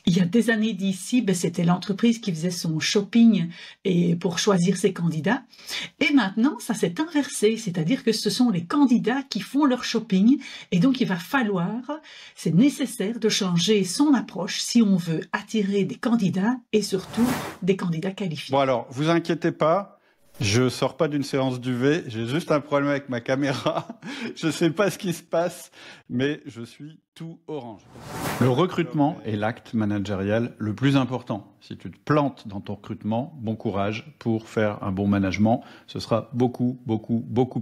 Il y a des années d'ici, c'était l'entreprise qui faisait son shopping pour choisir ses candidats. Et maintenant, ça s'est inversé, c'est-à-dire que ce sont les candidats qui font leur shopping. Et donc, il va falloir, c'est nécessaire de changer son approche si on veut attirer des candidats et surtout des candidats qualifiés. Bon alors, vous inquiétez pas. Je sors pas d'une séance d'UV, j'ai juste un problème avec ma caméra. Je sais pas ce qui se passe, mais je suis tout orange. Le recrutement est l'acte managérial le plus important. Si tu te plantes dans ton recrutement, bon courage pour faire un bon management. Ce sera beaucoup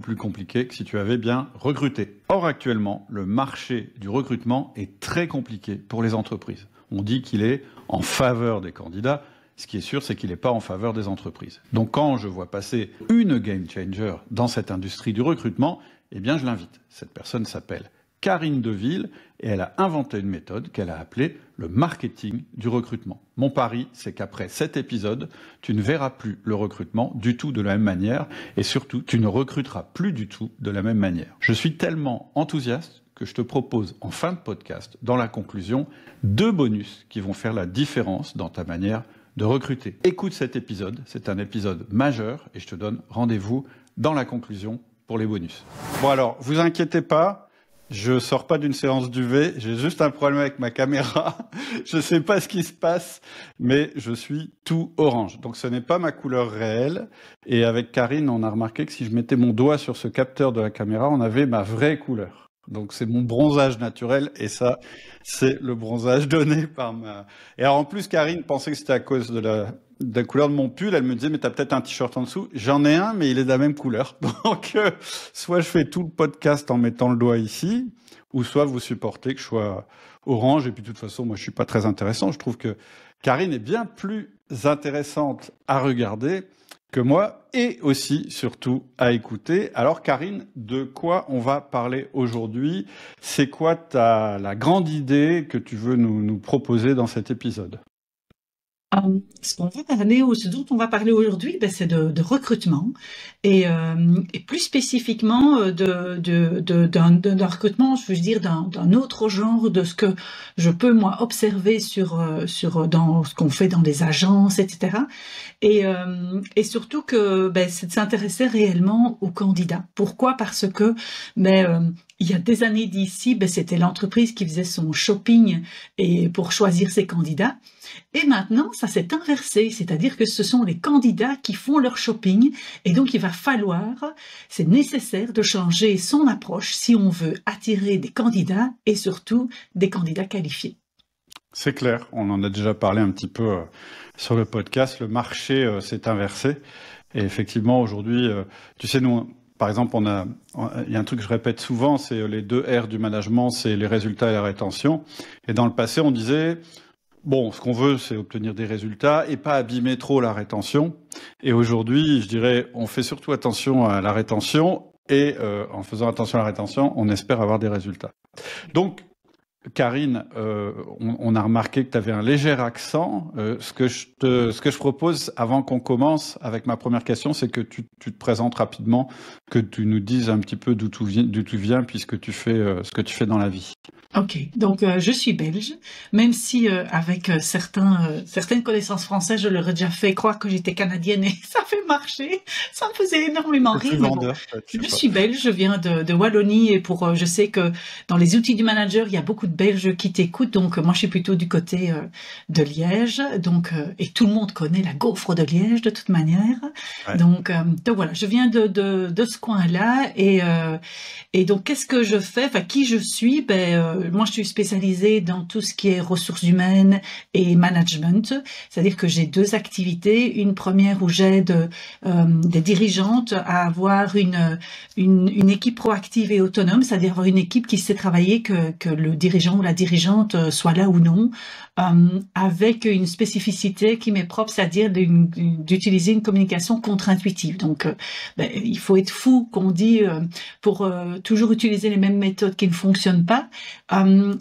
plus compliqué que si tu avais bien recruté. Or, actuellement, le marché du recrutement est très compliqué pour les entreprises. On dit qu'il est en faveur des candidats. Ce qui est sûr, c'est qu'il n'est pas en faveur des entreprises. Donc quand je vois passer une game changer dans cette industrie du recrutement, eh bien je l'invite. Cette personne s'appelle Karine Deville et elle a inventé une méthode qu'elle a appelée le marketing du recrutement. Mon pari, c'est qu'après cet épisode, tu ne verras plus le recrutement du tout de la même manière et surtout, tu ne recruteras plus du tout de la même manière. Je suis tellement enthousiaste que je te propose en fin de podcast, dans la conclusion, 2 bonus qui vont faire la différence dans ta manière de recruter. Écoute cet épisode, c'est un épisode majeur et je te donne rendez-vous dans la conclusion pour les bonus. Bon alors, vous inquiétez pas, je sors pas d'une séance d'UV, j'ai juste un problème avec ma caméra. Je sais pas ce qui se passe, mais je suis tout orange. Donc ce n'est pas ma couleur réelle. Et avec Karine, on a remarqué que si je mettais mon doigt sur ce capteur de la caméra, on avait ma vraie couleur. Donc c'est mon bronzage naturel et ça, c'est le bronzage donné par ma... Et alors en plus, Karine pensait que c'était à cause de la couleur de mon pull. Elle me disait, mais t'as peut-être un t-shirt en dessous. J'en ai un, mais il est de la même couleur. Donc soit je fais tout le podcast en mettant le doigt ici, ou soit vous supportez que je sois orange. Et puis de toute façon, moi je suis pas très intéressant. Je trouve que Karine est bien plus intéressante à regarder que moi, et aussi, surtout, à écouter. Alors, Karine, de quoi on va parler aujourd'hui? C'est quoi la grande idée que tu veux nous proposer dans cet épisode? Ce dont on va parler aujourd'hui, c'est de recrutement et plus spécifiquement d'un recrutement, je veux dire d'un autre genre de ce que je peux moi observer dans ce qu'on fait dans les agences, etc. Et surtout que c'est de s'intéresser réellement aux candidats. Pourquoi? Parce que il y a des années d'ici, c'était l'entreprise qui faisait son shopping pour choisir ses candidats. Et maintenant, ça s'est inversé, c'est-à-dire que ce sont les candidats qui font leur shopping et donc il va falloir, c'est nécessaire de changer son approche si on veut attirer des candidats et surtout des candidats qualifiés. C'est clair, on en a déjà parlé un petit peu sur le podcast, le marché s'est inversé et effectivement aujourd'hui, tu sais, nous... Par exemple, il y a un truc que je répète souvent, c'est les 2 R du management, c'est les résultats et la rétention. Et dans le passé, on disait, bon, ce qu'on veut, c'est obtenir des résultats et pas abîmer trop la rétention. Et aujourd'hui, je dirais, on fait surtout attention à la rétention et en faisant attention à la rétention, on espère avoir des résultats. Donc, Karine, on a remarqué que tu avais un léger accent. Ce que je propose, avant qu'on commence avec ma première question, c'est que tu te présentes rapidement, que tu nous dises un petit peu d'où tu viens, puisque tu fais ce que tu fais dans la vie. Ok, donc je suis belge, même si avec certaines connaissances françaises, je leur ai déjà fait croire que j'étais canadienne et ça fait marcher, ça me faisait énormément rire. Je suis belge, je viens de Wallonie et je sais que dans les outils du manager, il y a beaucoup de Belges qui t'écoutent, donc moi je suis plutôt du côté de Liège, donc et tout le monde connaît la gaufre de Liège de toute manière. Ouais. Donc voilà, je viens de ce coin-là et donc qu'est-ce que je fais, enfin qui je suis, moi je suis spécialisée dans tout ce qui est ressources humaines et management, c'est-à-dire que j'ai 2 activités, une première où j'aide des dirigeantes à avoir une équipe proactive et autonome, c'est-à-dire avoir une équipe qui sait travailler, que le dirigeant ou la dirigeante soit là ou non, avec une spécificité qui m'est propre, c'est-à-dire d'utiliser une communication contre-intuitive. Donc, il faut être fou qu'on dit pour toujours utiliser les mêmes méthodes qui ne fonctionnent pas.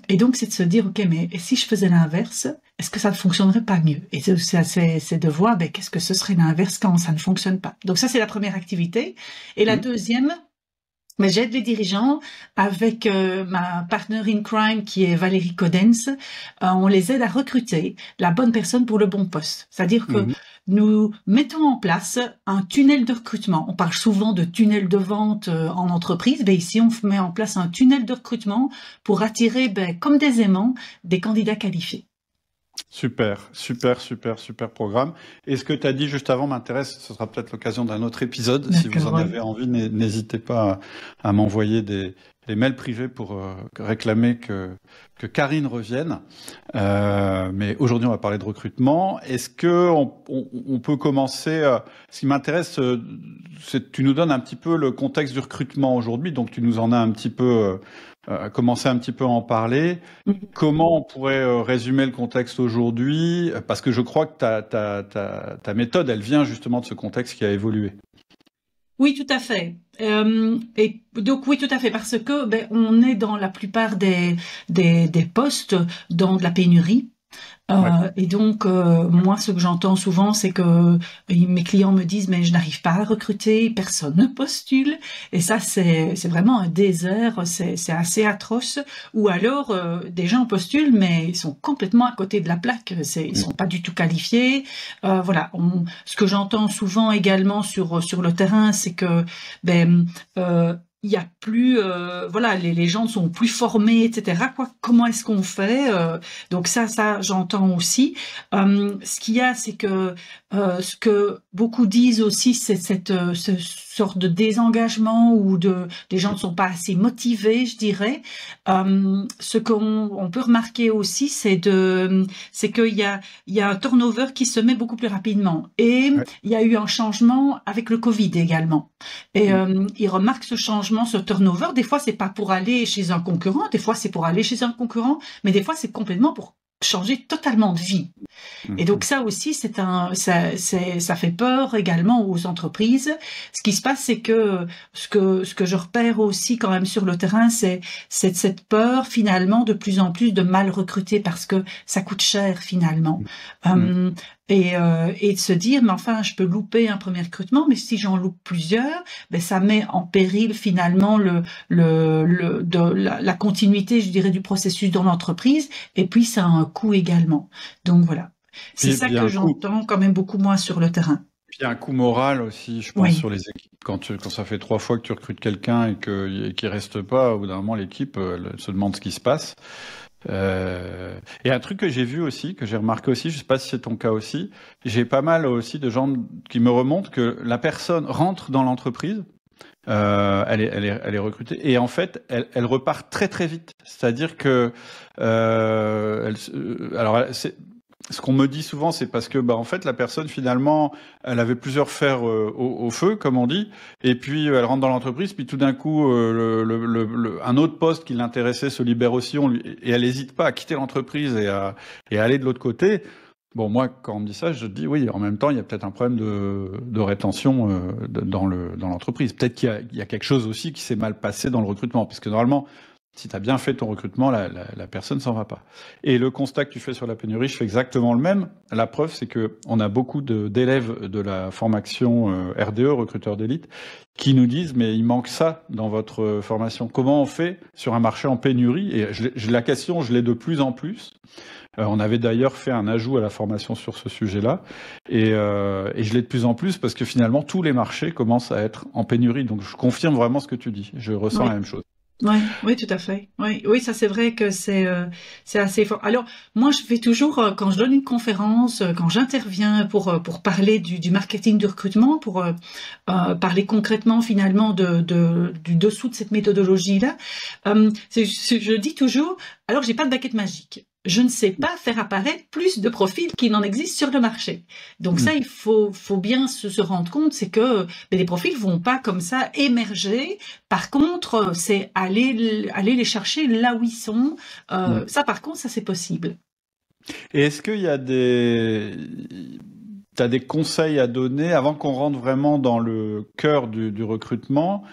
Et donc, c'est de se dire, ok, mais si je faisais l'inverse, est-ce que ça ne fonctionnerait pas mieux? Et c'est de voir, qu'est-ce que ce serait l'inverse quand ça ne fonctionne pas. Donc ça, c'est la première activité. Et la deuxième, Mais j'aide les dirigeants avec ma partner in crime qui est Valérie Codens. On les aide à recruter la bonne personne pour le bon poste. C'est-à-dire que nous mettons en place un tunnel de recrutement. On parle souvent de tunnel de vente en entreprise. Ben ici, on met en place un tunnel de recrutement pour attirer, comme des aimants, des candidats qualifiés. Super, super, super, super programme. Et ce que tu as dit juste avant m'intéresse, ce sera peut-être l'occasion d'un autre épisode. Si vous en avez envie, n'hésitez pas à m'envoyer des mails privés pour réclamer que Karine revienne. Mais aujourd'hui, on va parler de recrutement. Est-ce que on peut commencer ce qui m'intéresse, c'est que tu nous donnes un petit peu le contexte du recrutement aujourd'hui. Donc, tu nous en as un petit peu commencé un petit peu à en parler. Comment on pourrait résumer le contexte aujourd'hui? Parce que je crois que ta méthode, elle vient justement de ce contexte qui a évolué. Oui, tout à fait. Et donc oui, tout à fait, parce que on est dans la plupart des postes dans de la pénurie. Et donc, moi, ce que j'entends souvent, c'est que mes clients me disent, mais je n'arrive pas à recruter, personne ne postule. Et ça, c'est vraiment un désert, c'est assez atroce. Ou alors, des gens postulent, mais ils sont complètement à côté de la plaque. Ils sont pas du tout qualifiés. Voilà. Ce que j'entends souvent également sur le terrain, c'est que il y a plus, voilà, les gens sont plus formés, etc. Comment est-ce qu'on fait? Donc ça, j'entends aussi. Ce qu'il y a, c'est que ce que beaucoup disent aussi, c'est cette sorte de désengagement ou les gens ne sont pas assez motivés, je dirais. Ce qu'on peut remarquer aussi, c'est qu'il y a un turnover qui se met beaucoup plus rapidement. Et il y a eu un changement avec le Covid également. Et ils remarquent ce changement, ce turnover. Des fois, c'est pas pour aller chez un concurrent, des fois, c'est pour aller chez un concurrent, mais des fois, c'est complètement pour changer totalement de vie. Et donc ça aussi, ça fait peur également aux entreprises. Ce qui se passe, c'est que ce que je repère aussi quand même sur le terrain, c'est cette peur finalement de plus en plus de mal recruter parce que ça coûte cher finalement. Et de se dire, mais enfin, je peux louper un premier recrutement, mais si j'en loupe plusieurs, ça met en péril finalement la continuité, je dirais, du processus dans l'entreprise, et puis ça a un coût également. Donc voilà, c'est ça que j'entends quand même beaucoup moins sur le terrain. Il y a un coût moral aussi, je pense, sur les équipes. Quand ça fait 3 fois que tu recrutes quelqu'un et qu'il reste pas, au bout d'un moment, l'équipe elle se demande ce qui se passe. Et un truc que j'ai vu aussi, que j'ai remarqué aussi, je sais pas si c'est ton cas aussi, j'ai pas mal aussi de gens qui me remontent que la personne rentre dans l'entreprise, elle est recrutée et en fait elle repart très très vite. C'est-à-dire que ce qu'on me dit souvent, c'est parce que en fait la personne finalement, elle avait plusieurs fers au feu, comme on dit, et puis elle rentre dans l'entreprise, puis tout d'un coup un autre poste qui l'intéressait se libère aussi, et elle n'hésite pas à quitter l'entreprise et à aller de l'autre côté. Bon, moi, quand on me dit ça, je dis oui, en même temps, il y a peut-être un problème de rétention dans l'entreprise. Peut-être qu'il y a quelque chose aussi qui s'est mal passé dans le recrutement, parce que normalement, si tu as bien fait ton recrutement, la personne s'en va pas. Et le constat que tu fais sur la pénurie, je fais exactement le même. La preuve, c'est que on a beaucoup d'élèves de la formation RDE, recruteur d'élite, qui nous disent mais il manque ça dans votre formation. Comment on fait sur un marché en pénurie? Et la question, je l'ai de plus en plus. On avait d'ailleurs fait un ajout à la formation sur ce sujet-là, et je l'ai de plus en plus parce que finalement tous les marchés commencent à être en pénurie. Donc je confirme vraiment ce que tu dis. Je ressens la même chose. Oui, tout à fait. Oui, ça c'est vrai que c'est assez fort. Alors moi je fais toujours quand je donne une conférence, quand j'interviens pour parler du marketing du recrutement, pour parler concrètement finalement du dessous de cette méthodologie-là, je dis toujours, alors j'ai pas de baguette magique. Je ne sais pas faire apparaître plus de profils qu'il n'en existe sur le marché. Donc ça, il faut bien se rendre compte, c'est que les profils vont pas comme ça émerger. Par contre, c'est aller les chercher là où ils sont. Ça, par contre, ça c'est possible. Et est-ce qu'il y a t'as des conseils à donner avant qu'on rentre vraiment dans le cœur du recrutement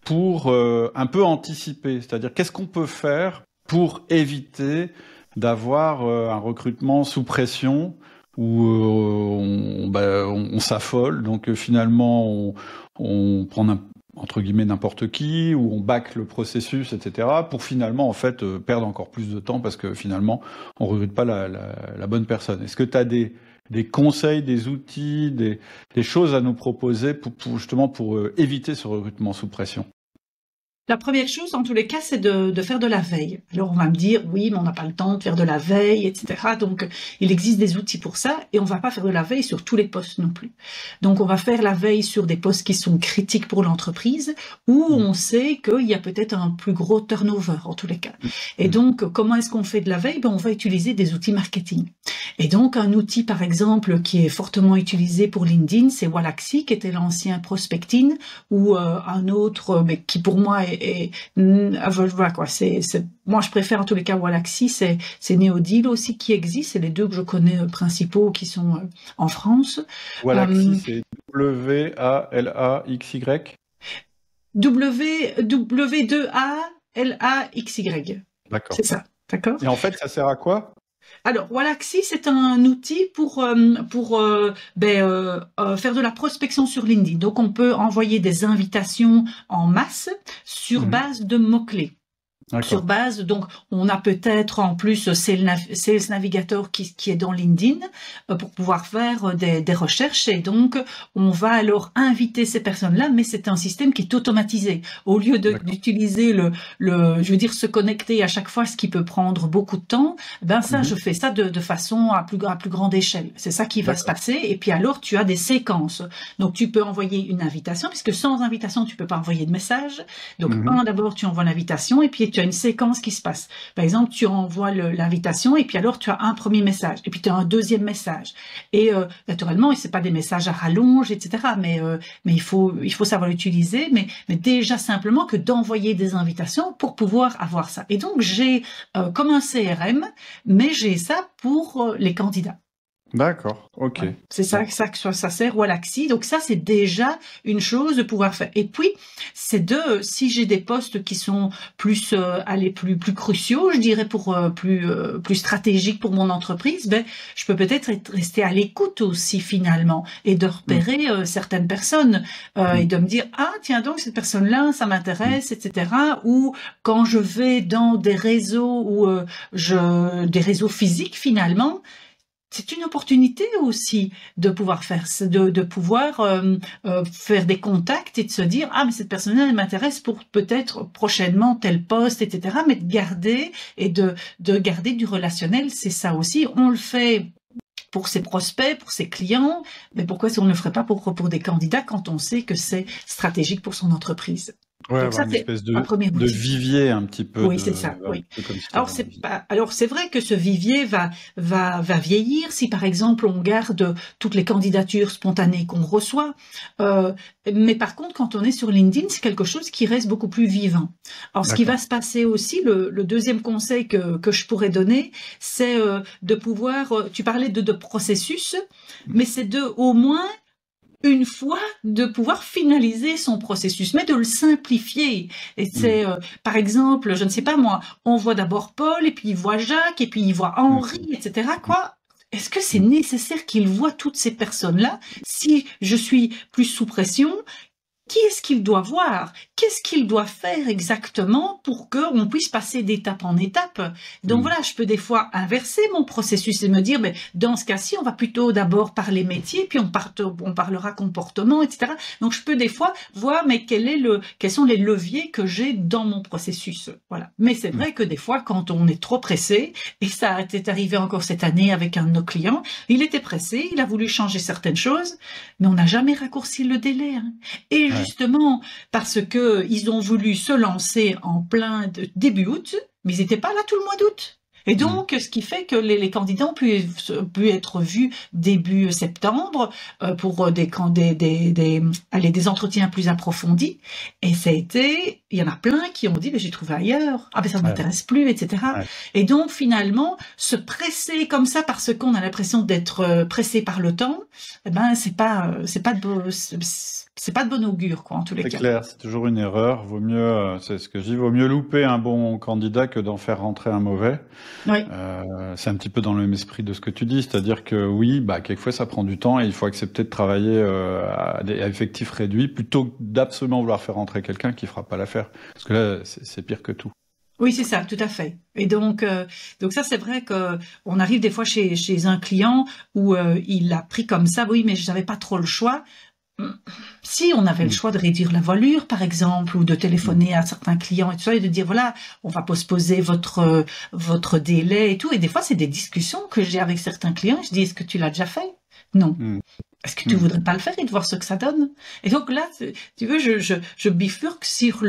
pour un peu anticiper? C'est-à-dire, qu'est-ce qu'on peut faire pour éviter d'avoir un recrutement sous pression où on s'affole, donc finalement on prend entre guillemets n'importe qui, où on bâcle le processus, etc., pour finalement en fait perdre encore plus de temps parce que finalement on recrute pas la bonne personne. Est-ce que tu as des conseils, des outils, des choses à nous proposer justement pour éviter ce recrutement sous pression? La première chose, en tous les cas, c'est de faire de la veille. Alors, on va me dire, oui, mais on n'a pas le temps de faire de la veille, etc. Donc, il existe des outils pour ça, et on va pas faire de la veille sur tous les postes non plus. Donc, on va faire la veille sur des postes qui sont critiques pour l'entreprise, où on sait qu'il y a peut-être un plus gros turnover, en tous les cas. Et donc, comment est-ce qu'on fait de la veille? On va utiliser des outils marketing. Et donc, un outil, par exemple, qui est fortement utilisé pour LinkedIn, c'est Wallaxy, qui était l'ancien Prospectin, ou un autre, mais qui pour moi voilà quoi. Moi, je préfère en tous les cas Wallaxy. C'est Neodeal aussi qui existe. C'est les deux que je connais principaux qui sont en France. Wallaxy, c'est W-A-L-A-X-Y. W-2-A-L-A-X-Y. D'accord. C'est ça. D'accord. Et en fait, ça sert à quoi? Alors, Wallaxy, c'est un outil pour faire de la prospection sur LinkedIn. Donc, on peut envoyer des invitations en masse sur base de mots-clés. Sur base, donc on a peut-être en plus Sales Navigator qui est dans LinkedIn pour pouvoir faire des recherches, et donc on va alors inviter ces personnes-là, mais c'est un système qui est automatisé. Au lieu d'utiliser je veux dire se connecter à chaque fois, ce qui peut prendre beaucoup de temps, je fais ça de façon à plus grande échelle. C'est ça qui va se passer, et puis alors tu as des séquences. Donc tu peux envoyer une invitation, puisque sans invitation tu peux pas envoyer de message. Donc d'abord tu envoies l'invitation, et puis tu as une séquence qui se passe. Par exemple, tu envoies l'invitation, et puis alors tu as un premier message, et puis tu as un deuxième message. Et naturellement, c'est pas des messages à rallonge, etc. Mais il faut savoir l'utiliser. Mais déjà simplement que d'envoyer des invitations pour pouvoir avoir ça. Et donc j'ai comme un CRM, mais j'ai ça pour les candidats. D'accord, ok. Ouais. C'est ça que ça sert, Wallaxy. Donc ça, c'est déjà une chose de pouvoir faire. Et puis, si j'ai des postes qui sont plus plus cruciaux, je dirais pour plus stratégiques pour mon entreprise, je peux peut-être rester à l'écoute aussi finalement, et de repérer certaines personnes et de me dire, ah tiens donc cette personne-là, ça m'intéresse, etc. Ou quand je vais dans des réseaux des réseaux physiques finalement. C'est une opportunité aussi de pouvoir faire des contacts et de se dire, ah mais cette personne-là elle m'intéresse pour peut-être prochainement tel poste, etc. Mais de garder garder du relationnel, c'est ça aussi. On le fait pour ses prospects, pour ses clients, mais pourquoi on ne le ferait pas pour des candidats quand on sait que c'est stratégique pour son entreprise? Ouais, donc ça, une espèce de vivier un petit peu. Oui, c'est ça. Oui. Alors c'est vrai que ce vivier va vieillir si par exemple on garde toutes les candidatures spontanées qu'on reçoit. Mais par contre, quand on est sur LinkedIn, c'est quelque chose qui reste beaucoup plus vivant. Alors ce qui va se passer aussi, le deuxième conseil que je pourrais donner, c'est de pouvoir. Tu parlais de processus, mais c'est au moins une fois de pouvoir finaliser son processus, mais de le simplifier. Et c'est, par exemple, je ne sais pas moi, on voit d'abord Paul, et puis il voit Jacques, et puis il voit Henri, etc. Quoi? Est-ce que c'est nécessaire qu'il voit toutes ces personnes-là? Si je suis plus sous pression, qui est-ce qu'il doit voir? Qu'est-ce qu'il doit faire exactement pour qu'on puisse passer d'étape en étape? Donc voilà, je peux des fois inverser mon processus et me dire, mais dans ce cas-ci, on va plutôt d'abord parler métier, puis on parlera comportement, etc. Donc je peux des fois voir, mais quels sont les leviers que j'ai dans mon processus? Voilà. Mais c'est vrai que des fois, quand on est trop pressé, et ça est arrivé encore cette année avec un de nos clients, il était pressé, il a voulu changer certaines choses, mais on n'a jamais raccourci le délai. Et justement, parce que ils ont voulu se lancer en plein début août, mais ils n'étaient pas là tout le mois d'août. Et donc, ce qui fait que les candidats ont pu être vus début septembre pour des entretiens plus approfondis. Et il y en a plein qui ont dit, mais j'ai trouvé ailleurs, ah ben ça ne m'intéresse plus, etc. Ouais. Et donc finalement, se presser comme ça parce qu'on a l'impression d'être pressé par le temps, eh ben c'est pas de bon augure, quoi, en tous les cas. C'est clair, c'est toujours une erreur. Vaut mieux, c'est ce que je dis, vaut mieux louper un bon candidat que d'en faire rentrer un mauvais. Oui. C'est un petit peu dans le même esprit de ce que tu dis, c'est-à-dire que oui, bah quelquefois ça prend du temps et il faut accepter de travailler à effectif réduit plutôt que d'absolument vouloir faire rentrer quelqu'un qui fera pas l'affaire. Parce que là, c'est pire que tout. Oui, c'est ça, tout à fait. Et donc ça, c'est vrai que on arrive des fois chez un client où il a pris comme ça, oui, mais je n'avais pas trop le choix. Si on avait le choix de réduire la voilure, par exemple, ou de téléphoner à certains clients et tout ça, et de dire, voilà, on va postposer votre délai et tout. Et des fois, c'est des discussions que j'ai avec certains clients. Je dis, est-ce que tu l'as déjà fait? Non. Est-ce que tu voudrais pas le faire et de voir ce que ça donne? Et donc là, tu veux, je bifurque sur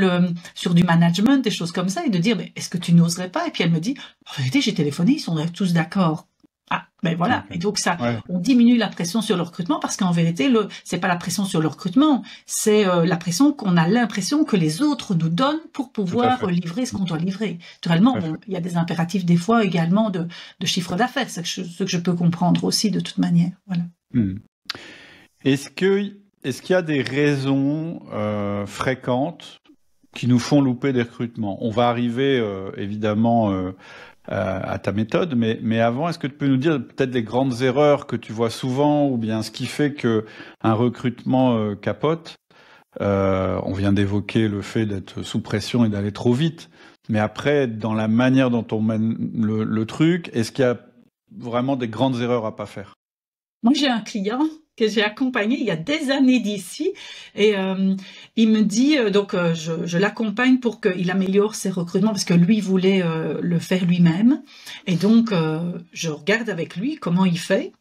du management, des choses comme ça, et de dire, mais est-ce que tu n'oserais pas? Et puis elle me dit, en vérité, j'ai téléphoné, ils sont tous d'accord. Ah, ben voilà. Et donc ça, on diminue la pression sur le recrutement parce qu'en vérité, c'est pas la pression sur le recrutement, c'est la pression qu'on a l'impression que les autres nous donnent pour pouvoir livrer ce qu'on doit livrer. Naturellement, bon, il y a des impératifs des fois également de chiffre d'affaires, c'est ce que je peux comprendre aussi de toute manière. Voilà. Est-ce qu'il y a des raisons fréquentes qui nous font louper des recrutements? On va arriver évidemment à ta méthode, mais avant, est-ce que tu peux nous dire peut-être les grandes erreurs que tu vois souvent ou bien ce qui fait que un recrutement capote? On vient d'évoquer le fait d'être sous pression et d'aller trop vite, mais après, dans la manière dont on mène le truc, est-ce qu'il y a vraiment des grandes erreurs à pas faire? Moi, j'ai un client que j'ai accompagné il y a des années d'ici et il me dit, je l'accompagne pour qu'il améliore ses recrutements parce que lui voulait le faire lui-même et donc je regarde avec lui comment il fait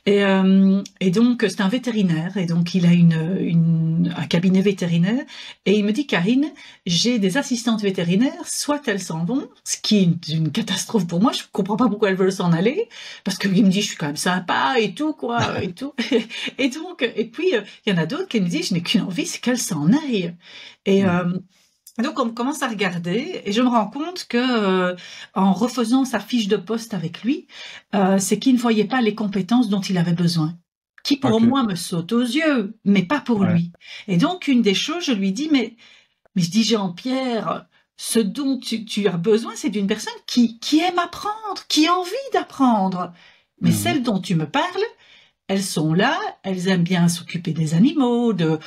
et donc c'est un vétérinaire et donc il a un cabinet vétérinaire et il me dit, Karine, j'ai des assistantes vétérinaires, soit elles s'en vont, ce qui est une catastrophe pour moi, je comprends pas pourquoi elles veulent s'en aller parce que lui me dit, je suis quand même sympa et tout quoi et tout. Et puis, il y en a d'autres qui me disent, je n'ai qu'une envie, c'est qu'elle s'en aille. Et donc, on commence à regarder et je me rends compte que en refaisant sa fiche de poste avec lui, c'est qu'il ne voyait pas les compétences dont il avait besoin. Qui, pour moi, me saute aux yeux, mais pas pour lui. Et donc, une des choses, je lui dis, mais je dis, Jean-Pierre, ce dont tu as besoin, c'est d'une personne qui aime apprendre, qui a envie d'apprendre. Mais celle dont tu me parles, elles sont là, elles aiment bien s'occuper des animaux, de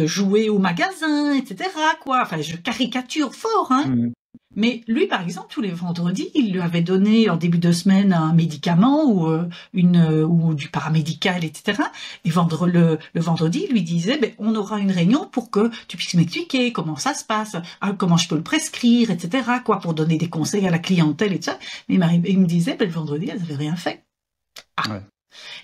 jouer au magasin, etc. quoi. Enfin, je caricature fort, hein. Mais lui, par exemple, tous les vendredis, il lui avait donné en début de semaine un médicament ou du paramédical, etc. Et le vendredi, il lui disait, on aura une réunion pour que tu puisses m'expliquer comment ça se passe, comment je peux le prescrire, etc. quoi, pour donner des conseils à la clientèle et tout ça. Mais il me disait, le vendredi, elles n'avaient rien fait.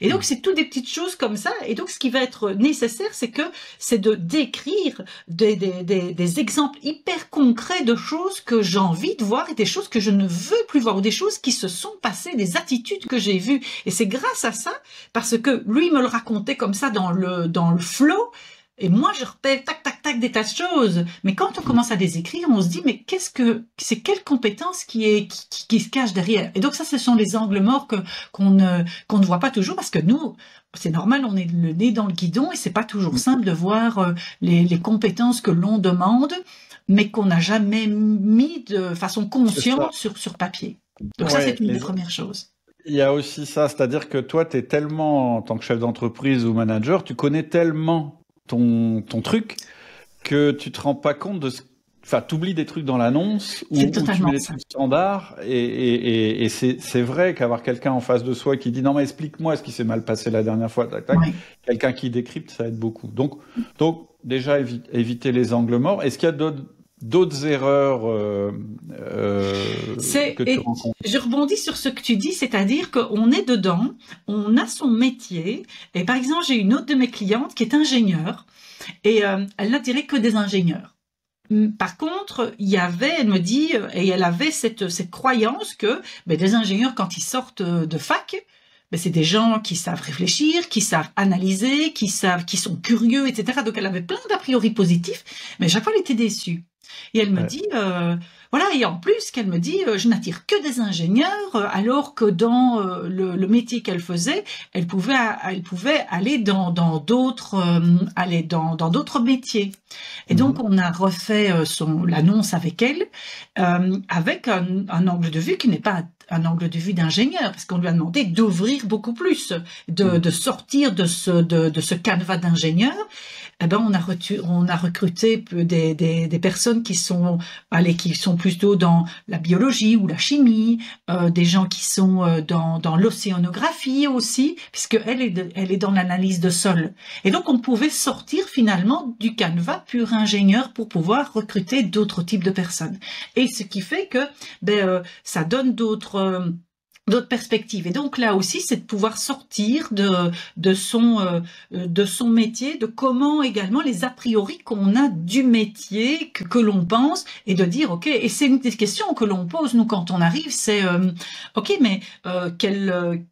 Et donc, c'est toutes des petites choses comme ça. Et donc, ce qui va être nécessaire, c'est de décrire des exemples hyper concrets de choses que j'ai envie de voir et des choses que je ne veux plus voir ou des choses qui se sont passées, des attitudes que j'ai vues. Et c'est grâce à ça, parce que lui me le racontait comme ça dans le flow. Et moi, je repère tac, tac, tac des tas de choses. Mais quand on commence à les écrire, on se dit, mais c'est quelle compétence qui se cache derrière? Et donc ça, ce sont les angles morts qu'on ne voit pas toujours parce que nous, c'est normal, on est le nez dans le guidon et c'est pas toujours simple de voir les compétences que l'on demande, mais qu'on n'a jamais mis de façon consciente sur papier. Donc ça, c'est une des premières choses. Il y a aussi ça, c'est-à-dire que toi, tu es tellement, en tant que chef d'entreprise ou manager, tu connais tellement ton truc que tu te rends pas compte de t'oublies des trucs dans l'annonce où tu mets des trucs standards et c'est vrai qu'avoir quelqu'un en face de soi qui dit non mais explique-moi ce qui s'est mal passé la dernière fois, quelqu'un qui décrypte, ça aide beaucoup. Donc déjà éviter les angles morts. Est-ce qu'il y a d'autres erreurs que tu rencontres? Je rebondis sur ce que tu dis, c'est-à-dire qu'on est dedans, on a son métier, et par exemple, j'ai une autre de mes clientes qui est ingénieure, et elle n'a tiré que des ingénieurs. Par contre, elle me dit, et elle avait cette croyance que des ingénieurs, quand ils sortent de fac, c'est des gens qui savent réfléchir, qui savent analyser, qui sont curieux, etc. Donc elle avait plein d'a priori positifs, mais à chaque fois elle était déçue. Et elle me dit, voilà, et en plus qu'elle me dit, je n'attire que des ingénieurs, alors que dans le métier qu'elle faisait, elle pouvait aller dans d'autres métiers. Et donc on a refait l'annonce avec elle, avec un angle de vue qui n'est pas un angle de vue d'ingénieur, parce qu'on lui a demandé d'ouvrir beaucoup plus, de sortir de ce canevas d'ingénieur. Eh ben, on a recruté des personnes qui sont plutôt dans la biologie ou la chimie, des gens qui sont dans l'océanographie aussi, puisque elle est dans l'analyse de sol. Et donc, on pouvait sortir finalement du canevas pur ingénieur pour pouvoir recruter d'autres types de personnes. Et ce qui fait que, ça donne d'autres perspectives. Et donc là aussi, c'est de pouvoir sortir de son métier, de comment également les a priori qu'on a du métier que l'on pense, et de dire ok. Et c'est une des questions que l'on pose nous quand on arrive, c'est ok, mais quel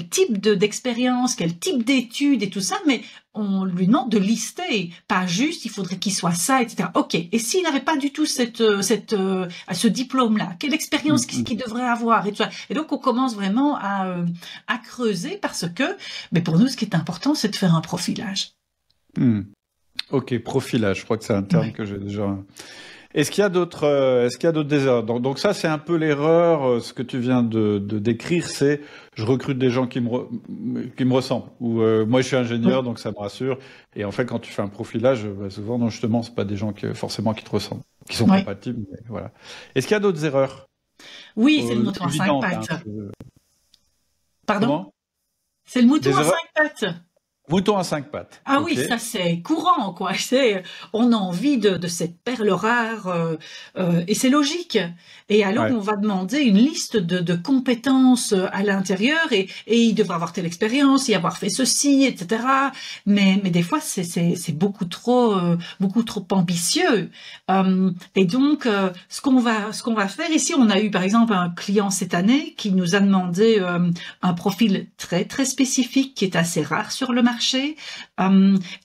type d'expérience, quel type d'études et tout ça, mais on lui demande de lister, pas juste, il faudrait qu'il soit ça, etc. Ok, et s'il n'avait pas du tout ce diplôme-là, quelle expérience qu'il devrait avoir, et tout ça. Et donc, on commence vraiment à creuser parce que, mais pour nous, ce qui est important, c'est de faire un profilage. Ok, profilage, je crois que c'est un terme que j'ai déjà... Est-ce qu'il y a d'autres erreurs? Donc ça, c'est un peu l'erreur. Ce que tu viens de décrire, c'est je recrute des gens qui me ressemblent. Ou moi, je suis ingénieur, donc ça me rassure. Et en fait, quand tu fais un profilage, souvent, non, justement, c'est pas des gens forcément qui te ressemblent, qui sont compatibles. Mais voilà. Est-ce qu'il y a d'autres erreurs? Oui, c'est le mouton à 5 pattes. Pardon? Comment? C'est le mouton à 5 pattes. Mouton à 5 pattes. Ah oui, ça c'est courant, quoi. On a envie de cette perle rare, et c'est logique. Et alors on va demander une liste de compétences à l'intérieur, et il devra avoir telle expérience, y avoir fait ceci, etc. Mais des fois c'est beaucoup trop ambitieux. Et donc ce qu'on va faire ici, on a eu par exemple un client cette année qui nous a demandé un profil très très spécifique qui est assez rare sur le marché.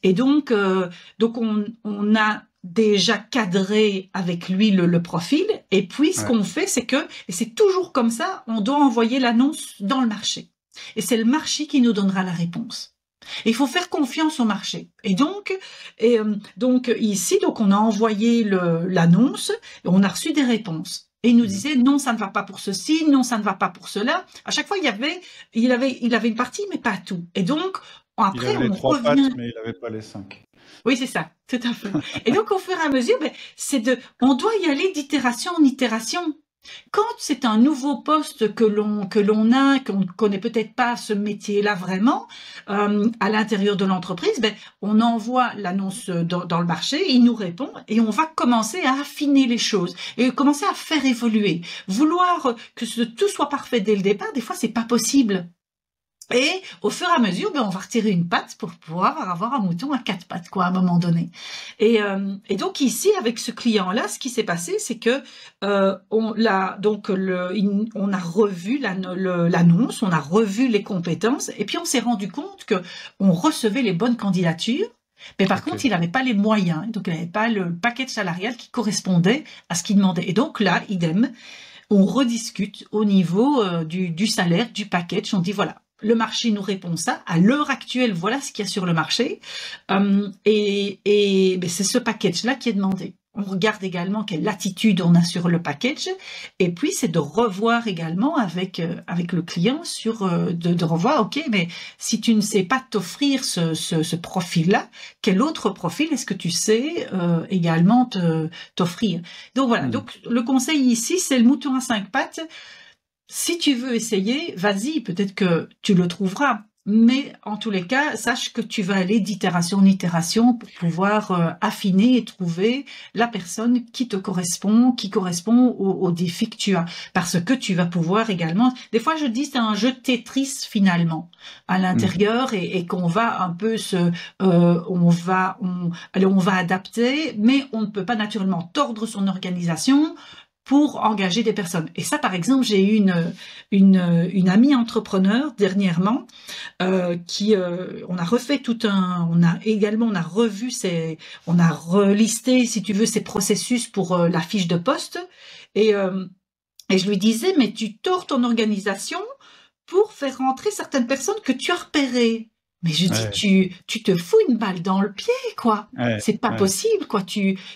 Et donc on a déjà cadré avec lui le profil, et puis ce qu'on fait, c'est que, et c'est toujours comme ça, on doit envoyer l'annonce dans le marché. Et c'est le marché qui nous donnera la réponse. Et il faut faire confiance au marché. Et donc ici, on a envoyé l'annonce, et on a reçu des réponses. Et il nous disait non, ça ne va pas pour ceci, non, ça ne va pas pour cela. À chaque fois, il avait une partie, mais pas tout. Et donc, après, il avait les 3 pattes, mais il n'avait pas les 5. Oui, c'est ça, tout à fait. Et donc, au fur et à mesure, on doit y aller d'itération en itération. Quand c'est un nouveau poste que l'on a, qu'on ne connaît peut-être pas ce métier-là vraiment, à l'intérieur de l'entreprise, on envoie l'annonce dans le marché, il nous répond, et on va commencer à affiner les choses et commencer à faire évoluer. Vouloir que tout soit parfait dès le départ, des fois, c'est pas possible. Et au fur et à mesure, on va retirer une patte pour pouvoir avoir un mouton à 4 pattes, quoi, à un moment donné. Et donc ici, avec ce client-là, ce qui s'est passé, c'est que on a revu l'annonce, on a revu les compétences, et puis on s'est rendu compte que on recevait les bonnes candidatures. Mais par contre, il n'avait pas les moyens, donc il n'avait pas le package salarial qui correspondait à ce qu'il demandait. Et donc là, idem, on rediscute au niveau du salaire, du package. On dit voilà, le marché nous répond ça. À l'heure actuelle, voilà ce qu'il y a sur le marché. Et c'est ce package-là qui est demandé. On regarde également quelle attitude on a sur le package. Et puis, c'est de revoir également avec le client de revoir, ok, mais si tu ne sais pas t'offrir ce profil-là, quel autre profil est-ce que tu sais également t'offrir? Donc voilà. Donc, le conseil ici, c'est le mouton à 5 pattes. Si tu veux essayer, vas-y, peut-être que tu le trouveras. Mais en tous les cas, sache que tu vas aller d'itération en itération pour pouvoir affiner et trouver la personne qui te correspond, qui correspond aux défis que tu as. Parce que tu vas pouvoir également... Des fois, je dis c'est un jeu Tetris finalement à l'intérieur et qu'on va un peu on va adapter, mais on ne peut pas naturellement tordre son organisation. pour engager des personnes. Et ça, par exemple, j'ai eu une amie entrepreneur dernièrement on a refait on a revu on a relisté, si tu veux, ses processus pour la fiche de poste. Et je lui disais, mais tu tords ton organisation pour faire rentrer certaines personnes que tu as repérées. Mais je dis, tu te fous une balle dans le pied, quoi. C'est pas possible, quoi.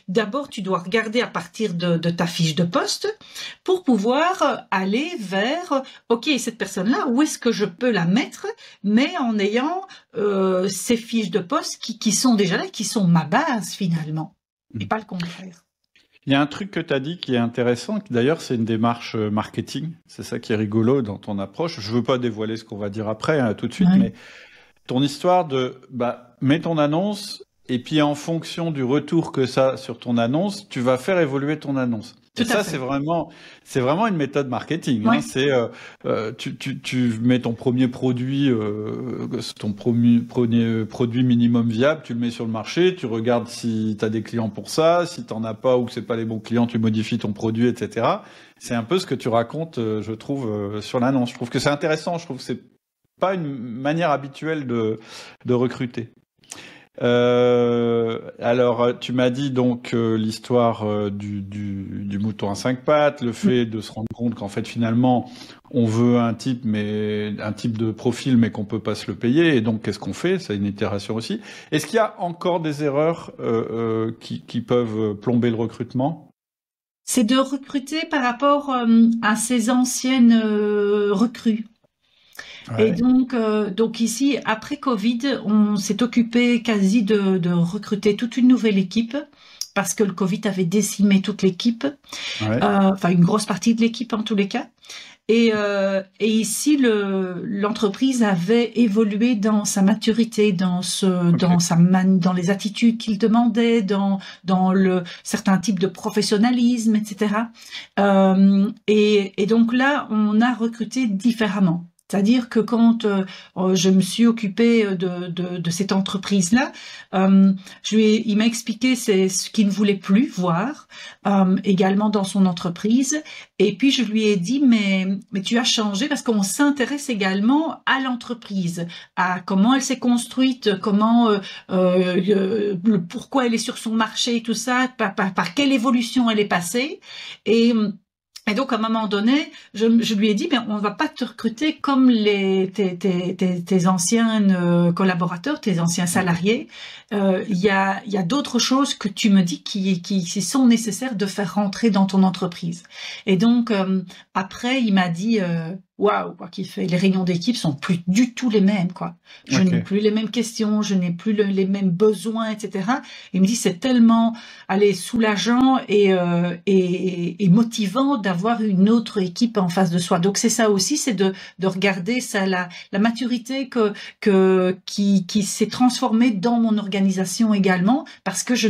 D'abord, tu dois regarder à partir de ta fiche de poste pour pouvoir aller vers, OK, cette personne-là, où est-ce que je peux la mettre, mais en ayant ces fiches de poste qui sont déjà là, qui sont ma base, finalement, et pas le contraire. Il y a un truc que tu as dit qui est intéressant, d'ailleurs c'est une démarche marketing, c'est ça qui est rigolo dans ton approche. Je veux pas dévoiler ce qu'on va dire après, tout de suite, mais ton histoire de mets ton annonce et puis en fonction du retour que ça sur ton annonce, tu vas faire évoluer ton annonce. Et ça, c'est vraiment une méthode marketing. Ouais. C'est tu mets ton premier produit, produit minimum viable, tu le mets sur le marché, tu regardes si tu as des clients pour ça, si tu n'en as pas ou que c'est pas les bons clients, tu modifies ton produit, etc. C'est un peu ce que tu racontes, je trouve, sur l'annonce. Je trouve que c'est intéressant. Je trouve que c'est pas une manière habituelle de recruter. Alors, tu m'as dit donc l'histoire du mouton à 5 pattes, le fait de se rendre compte qu'en fait finalement on veut un type de profil mais qu'on peut pas se le payer, et donc qu'est-ce qu'on fait? C'est une itération aussi. Est-ce qu'il y a encore des erreurs qui peuvent plomber le recrutement? C'est de recruter par rapport à ces anciennes recrues. Ouais. Et donc ici, après Covid, on s'est occupé quasi de recruter toute une nouvelle équipe parce que le Covid avait décimé toute l'équipe, enfin une grosse partie de l'équipe en tous les cas. Et ici, l'entreprise avait évolué dans sa maturité, dans les attitudes qu'il demandait, dans certains types de professionnalisme, etc. Et donc là, on a recruté différemment. C'est-à-dire que quand je me suis occupée de cette entreprise-là, il m'a expliqué ce qu'il ne voulait plus voir, également dans son entreprise. Et puis je lui ai dit, mais tu as changé, parce qu'on s'intéresse également à l'entreprise, à comment elle s'est construite, pourquoi elle est sur son marché et tout ça, par quelle évolution elle est passée. Et donc, à un moment donné, je lui ai dit, on ne va pas te recruter comme tes anciens collaborateurs, tes anciens salariés. Il y a d'autres choses que tu me dis qui sont nécessaires de faire rentrer dans ton entreprise. Et donc, après, il m'a dit, waouh, les réunions d'équipe sont plus du tout les mêmes, quoi. Je n'ai plus les mêmes questions, je n'ai plus les mêmes besoins, etc. Il me dit, c'est tellement, soulageant et motivant d'avoir une autre équipe en face de soi. Donc c'est ça aussi, c'est de regarder ça, la maturité qui s'est transformée dans mon organisation également, parce que je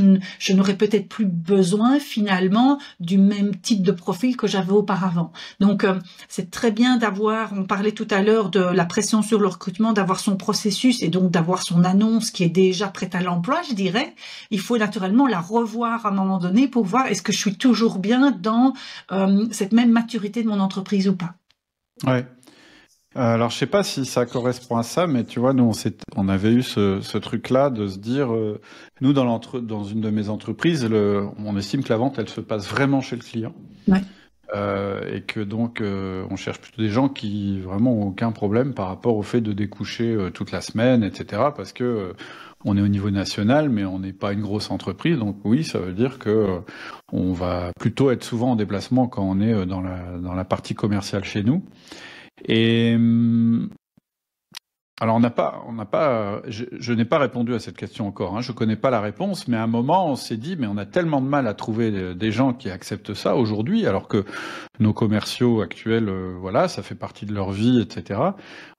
n'aurais peut-être plus besoin finalement du même type de profil que j'avais auparavant. Donc c'est très bien on parlait tout à l'heure de la pression sur le recrutement, d'avoir son processus et donc d'avoir son annonce qui est déjà prête à l'emploi, je dirais. Il faut naturellement la revoir à un moment donné pour voir est-ce que je suis toujours bien dans cette même maturité de mon entreprise ou pas. Ouais. Alors, je sais pas si ça correspond à ça, mais tu vois, nous, on avait eu ce truc-là de se dire, nous, dans une de mes entreprises, on estime que la vente, elle se passe vraiment chez le client. Ouais. Et que donc on cherche plutôt des gens qui vraiment ont aucun problème par rapport au fait de découcher toute la semaine, etc. Parce que on est au niveau national, mais on n'est pas une grosse entreprise. Donc oui, ça veut dire que on va plutôt être souvent en déplacement quand on est dans la partie commerciale chez nous. Et alors je n'ai pas répondu à cette question encore, hein. Je connais pas la réponse, mais à un moment on s'est dit, mais on a tellement de mal à trouver des gens qui acceptent ça aujourd'hui, alors que nos commerciaux actuels, ça fait partie de leur vie, etc.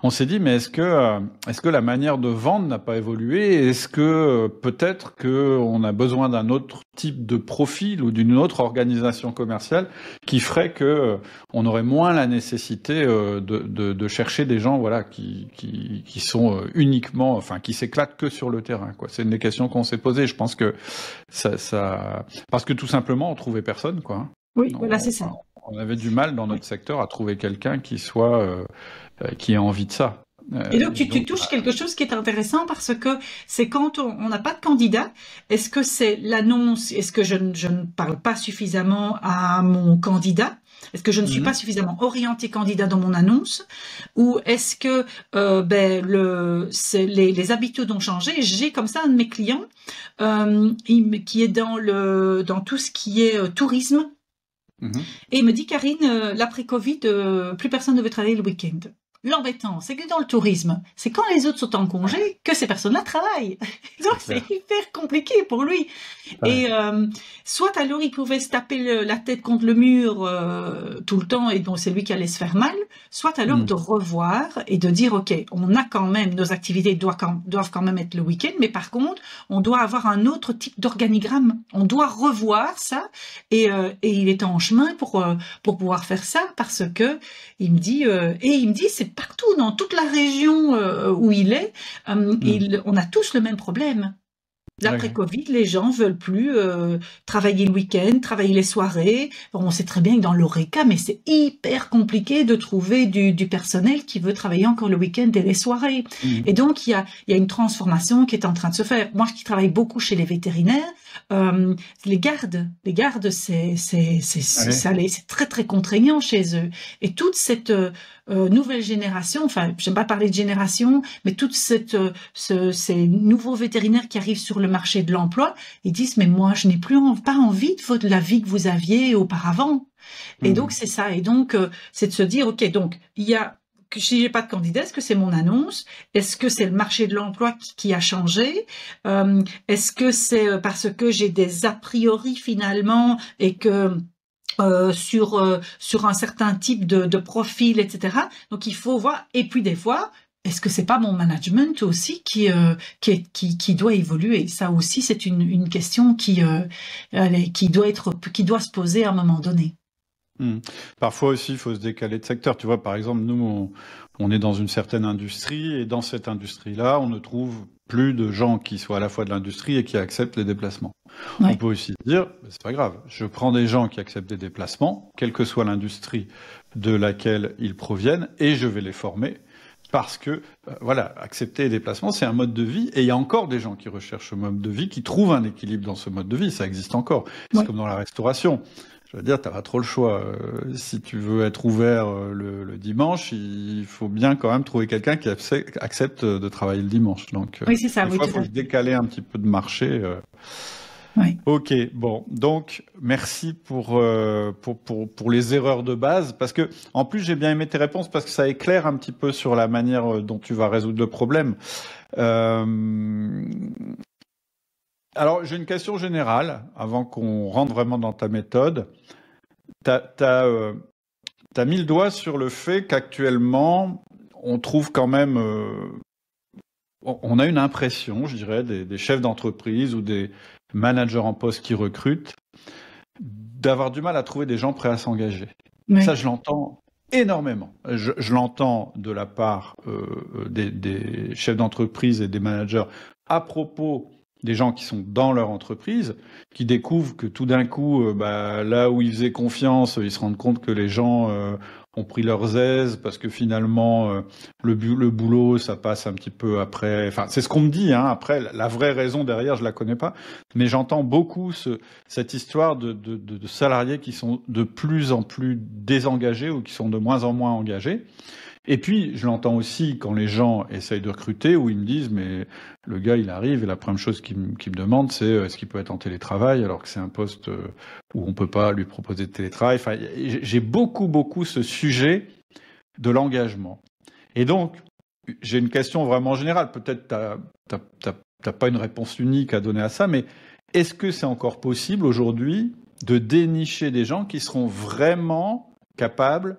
On s'est dit, mais est-ce que la manière de vendre n'a pas évolué? Est-ce que peut-être qu'on a besoin d'un autre type de profil ou d'une autre organisation commerciale qui ferait que on aurait moins la nécessité de chercher des gens, qui sont uniquement, qui s'éclatent que sur le terrain, quoi. C'est une des questions qu'on s'est posées. Je pense que ça, parce que tout simplement on trouvait personne, quoi. Oui, voilà, c'est ça. On avait du mal dans notre secteur à trouver quelqu'un qui ait envie de ça. Et donc, tu touches quelque chose qui est intéressant parce que c'est quand on n'a pas de candidat, est-ce que c'est l'annonce, est-ce que je ne parle pas suffisamment à mon candidat? Est-ce que je ne suis pas suffisamment orienté candidat dans mon annonce? Ou est-ce que les habitudes ont changé? J'ai comme ça un de mes clients qui est dans tout ce qui est tourisme. Et il me dit, Karine, l'après-Covid, plus personne ne veut travailler le week-end. L'embêtant, c'est que dans le tourisme, c'est quand les autres sont en congé que ces personnes-là travaillent. Donc c'est hyper compliqué pour lui. Ouais. Et soit alors il pouvait se taper la tête contre le mur tout le temps et donc c'est lui qui allait se faire mal, soit alors de revoir et de dire ok, on a quand même, nos activités doivent quand même être le week-end, mais par contre, on doit avoir un autre type d'organigramme. On doit revoir ça et il est en chemin pour pouvoir faire ça parce que il me dit c'est partout dans toute la région où il est, on a tous le même problème. L'après-Covid, les gens veulent plus travailler le week-end, travailler les soirées. Bon, on sait très bien que dans l'Horeca, mais c'est hyper compliqué de trouver du personnel qui veut travailler encore le week-end et les soirées. Et donc, il y a une transformation qui est en train de se faire. Moi, qui travaille beaucoup chez les vétérinaires, les gardes, c'est très très contraignant chez eux. Et toute cette nouvelle génération, enfin, j'aime pas parler de génération, mais toute ces nouveaux vétérinaires qui arrivent sur le marché de l'emploi, ils disent mais moi je n'ai pas envie de la vie que vous aviez auparavant. Et donc c'est ça. Et donc c'est de se dire ok, donc si j'ai pas de candidat, est-ce que c'est mon annonce? Est-ce que c'est le marché de l'emploi qui a changé? Est-ce que c'est parce que j'ai des a priori finalement et que sur un certain type de profil, etc. Donc il faut voir. Et puis des fois, est-ce que c'est pas mon management aussi qui doit évoluer? Ça aussi, c'est une question qui doit se poser à un moment donné. Parfois aussi, il faut se décaler de secteur. Tu vois, par exemple, nous, on est dans une certaine industrie et dans cette industrie-là, on ne trouve plus de gens qui soient à la fois de l'industrie et qui acceptent les déplacements. Ouais. On peut aussi dire, c'est pas grave, je prends des gens qui acceptent des déplacements, quelle que soit l'industrie de laquelle ils proviennent, et je vais les former. Parce que, voilà, accepter les déplacements, c'est un mode de vie, et il y a encore des gens qui recherchent ce mode de vie, qui trouvent un équilibre dans ce mode de vie, ça existe encore. C'est comme dans la restauration. Je veux dire, tu n'as pas trop le choix. Si tu veux être ouvert le dimanche, il faut bien quand même trouver quelqu'un qui accepte de travailler le dimanche. Donc, oui, c'est ça. Des fois, il faut se décaler un petit peu de marché. Oui. Ok, bon, donc merci pour les erreurs de base, parce que en plus j'ai bien aimé tes réponses parce que ça éclaire un petit peu sur la manière dont tu vas résoudre le problème. Alors j'ai une question générale avant qu'on rentre vraiment dans ta méthode. T'as mis le doigt sur le fait qu'actuellement on trouve quand même on a une impression, je dirais, des chefs d'entreprise ou des managers en poste qui recrutent, d'avoir du mal à trouver des gens prêts à s'engager. Oui. Ça, je l'entends énormément. Je l'entends de la part des chefs d'entreprise et des managers à propos des gens qui sont dans leur entreprise, qui découvrent que tout d'un coup, là où ils faisaient confiance, ils se rendent compte que les gens ont pris leurs aises parce que finalement, le boulot, ça passe un petit peu après. Enfin, c'est ce qu'on me dit. Hein. Après, la vraie raison derrière, je la connais pas. Mais j'entends beaucoup cette histoire de salariés qui sont de plus en plus désengagés ou qui sont de moins en moins engagés. Et puis, je l'entends aussi quand les gens essayent de recruter, où ils me disent, mais le gars, il arrive, et la première chose qu'il me demande, c'est est-ce qu'il peut être en télétravail, alors que c'est un poste où on ne peut pas lui proposer de télétravail. Enfin, j'ai beaucoup ce sujet de l'engagement. Et donc, j'ai une question vraiment générale. Peut-être t'as pas une réponse unique à donner à ça, mais est-ce que c'est encore possible aujourd'hui de dénicher des gens qui seront vraiment capables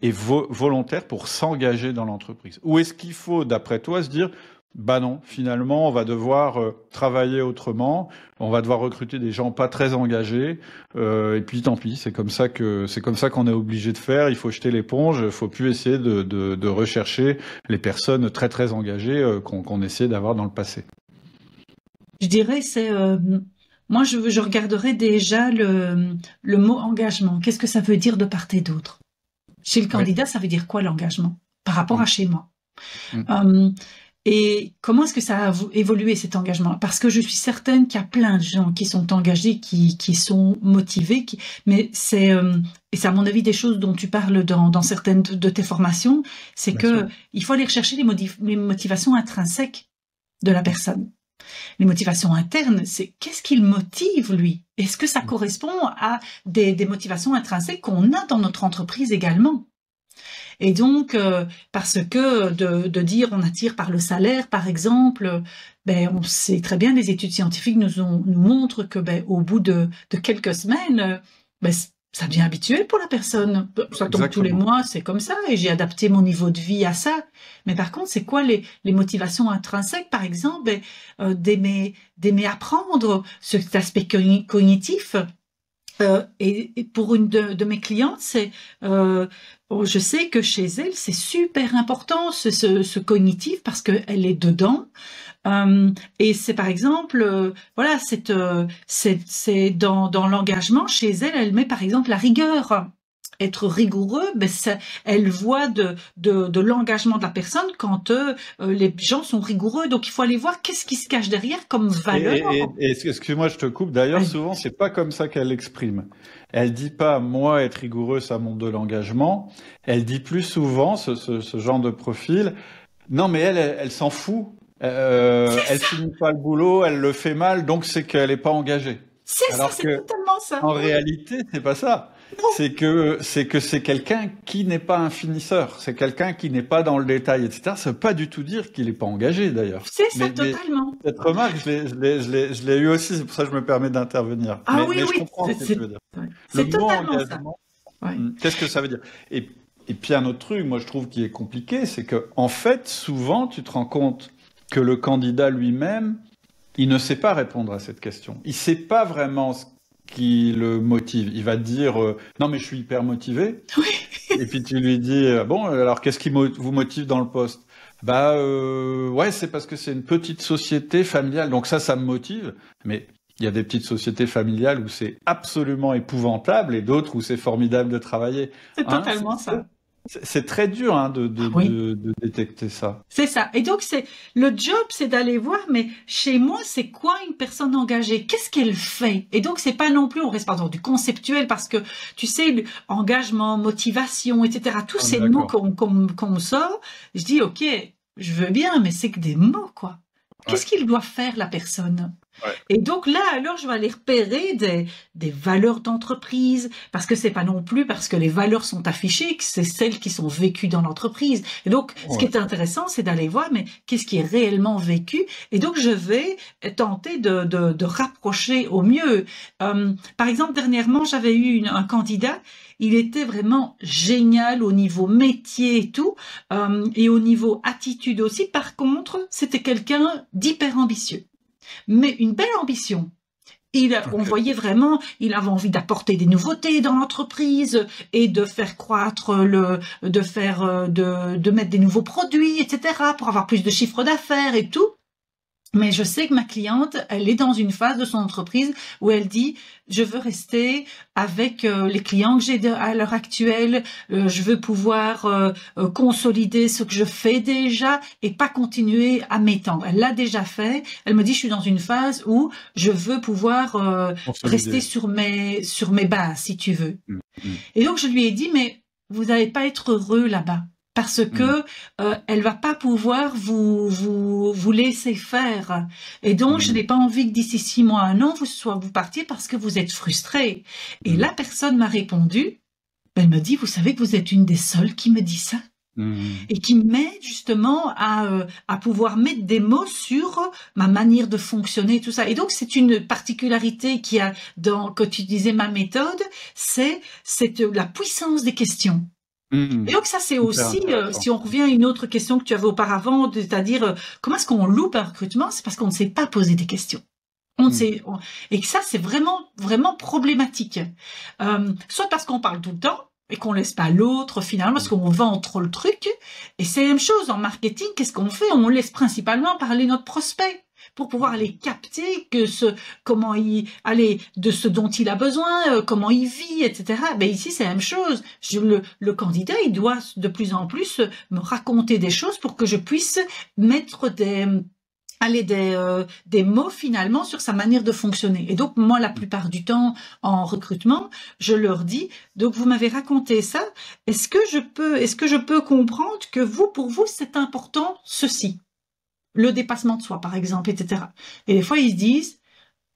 et volontaire pour s'engager dans l'entreprise? Ou est-ce qu'il faut, d'après toi, se dire, bah non, finalement, on va devoir travailler autrement, on va devoir recruter des gens pas très engagés, et puis tant pis, c'est comme ça qu'on est obligé de faire, il faut jeter l'éponge, il faut plus essayer de rechercher les personnes très très engagées qu'on essayait d'avoir dans le passé. Je dirais c'est moi, je regarderai déjà le mot engagement. Qu'est-ce que ça veut dire de part et d'autre? Chez le candidat, ça veut dire quoi l'engagement par rapport à chez moi? Et comment est-ce que ça a évolué cet engagement? Parce que je suis certaine qu'il y a plein de gens qui sont engagés, qui sont motivés, mais c'est et c'est à mon avis des choses dont tu parles dans certaines de tes formations, c'est que il faut aller rechercher les motivations intrinsèques de la personne. Les motivations internes, c'est qu'est-ce qui le motive lui? Est-ce que ça correspond à des motivations intrinsèques qu'on a dans notre entreprise également? Et donc, parce que de dire on attire par le salaire, par exemple, on sait très bien, les études scientifiques nous montrent que au bout de quelques semaines, ça devient habituel pour la personne. Ça tombe tous les mois, c'est comme ça, et j'ai adapté mon niveau de vie à ça. Mais par contre, c'est quoi les motivations intrinsèques, par exemple, d'aimer apprendre cet aspect cognitif. Et pour une de mes clientes, c'est je sais que chez elle, c'est super important ce cognitif parce qu'elle est dedans. Et c'est par exemple, voilà, c'est dans l'engagement chez elle, elle met par exemple la rigueur. Être rigoureux, elle voit de l'engagement de la personne quand les gens sont rigoureux. Donc il faut aller voir qu'est-ce qui se cache derrière comme valeur. Et excuse-moi, je te coupe. D'ailleurs, souvent, c'est pas comme ça qu'elle l'exprime. Elle dit pas moi être rigoureux, ça montre de l'engagement. Elle dit plus souvent ce genre de profil. Non, mais elle s'en fout. Elle finit pas le boulot, elle le fait mal, donc c'est qu'elle est pas engagée. C'est totalement ça. En réalité, c'est pas ça. C'est que c'est quelqu'un qui n'est pas un finisseur. C'est quelqu'un qui n'est pas dans le détail, etc. Ça veut pas du tout dire qu'il n'est pas engagé, d'ailleurs. C'est ça, totalement. Cette remarque, je l'ai eu aussi. C'est pour ça que je me permets d'intervenir. Mais je comprends ce que tu veux dire. C'est totalement ça. Qu'est-ce que ça veut dire? Et puis un autre truc, moi je trouve qui est compliqué, c'est que en fait, souvent, tu te rends compte que le candidat lui-même, il ne sait pas répondre à cette question. Il sait pas vraiment ce qui le motive. Il va te dire non mais je suis hyper motivé. Oui. Et puis tu lui dis bon alors qu'est-ce qui vous motive dans le poste? Ouais, c'est parce que c'est une petite société familiale. Donc ça me motive. Mais il y a des petites sociétés familiales où c'est absolument épouvantable et d'autres où c'est formidable de travailler. C'est totalement ça. C'est très dur de détecter ça. C'est ça. Et donc, le job, c'est d'aller voir, mais chez moi, c'est quoi une personne engagée? Qu'est-ce qu'elle fait? Et donc, c'est pas non plus, on reste pas dans du conceptuel parce que, tu sais, engagement, motivation, etc., tous ces mots qu'on sort, je dis, OK, je veux bien, mais c'est que des mots, quoi. Qu'est-ce qu'il doit faire, la personne? Et donc là, alors, je vais aller repérer des valeurs d'entreprise, parce que c'est pas non plus parce que les valeurs sont affichées que c'est celles qui sont vécues dans l'entreprise. Et donc, ce qui est intéressant, c'est d'aller voir, mais qu'est-ce qui est réellement vécu? Et donc, je vais tenter de rapprocher au mieux. Par exemple, dernièrement, j'avais eu un candidat. Il était vraiment génial au niveau métier et tout, et au niveau attitude aussi. Par contre, c'était quelqu'un d'hyper ambitieux. Mais une belle ambition. On voyait vraiment, il avait envie d'apporter des nouveautés dans l'entreprise et de faire croître de mettre des nouveaux produits, etc., pour avoir plus de chiffre d'affaires et tout. Mais je sais que ma cliente, elle est dans une phase de son entreprise où elle dit « Je veux rester avec les clients que j'ai à l'heure actuelle, je veux pouvoir consolider ce que je fais déjà et pas continuer à m'étendre. » Elle l'a déjà fait. Elle me dit « Je suis dans une phase où je veux pouvoir rester sur mes bases, si tu veux. » Et donc, je lui ai dit « Mais vous n'allez pas être heureux là-bas. » Parce que elle va pas pouvoir vous laisser faire. Et donc, je n'ai pas envie que d'ici 6 mois, 1 an, vous partiez parce que vous êtes frustré. Et la personne m'a répondu, elle me dit, vous savez que vous êtes une des seules qui me dit ça. Et qui m'aide justement à pouvoir mettre des mots sur ma manière de fonctionner, tout ça. Et donc, c'est une particularité qui a quand tu disais ma méthode, c'est la puissance des questions. Et donc ça c'est aussi, si on revient à une autre question que tu avais auparavant, c'est-à-dire comment est-ce qu'on loupe un recrutement, c'est parce qu'on ne sait pas poser des questions. Et que ça c'est vraiment, vraiment problématique. Soit parce qu'on parle tout le temps et qu'on laisse pas l'autre finalement, parce qu'on vend trop le truc. Et c'est la même chose en marketing, qu'est-ce qu'on fait? On laisse principalement parler notre prospect. pour pouvoir aller capter de ce dont il a besoin, comment il vit, etc. Ben ici, c'est la même chose. Le candidat, il doit de plus en plus me raconter des choses pour que je puisse mettre des mots finalement sur sa manière de fonctionner. Et donc moi, la plupart du temps en recrutement, je leur dis, donc vous m'avez raconté ça, est-ce que je peux comprendre que pour vous c'est important ceci, le dépassement de soi par exemple, etc. Et des fois ils se disent,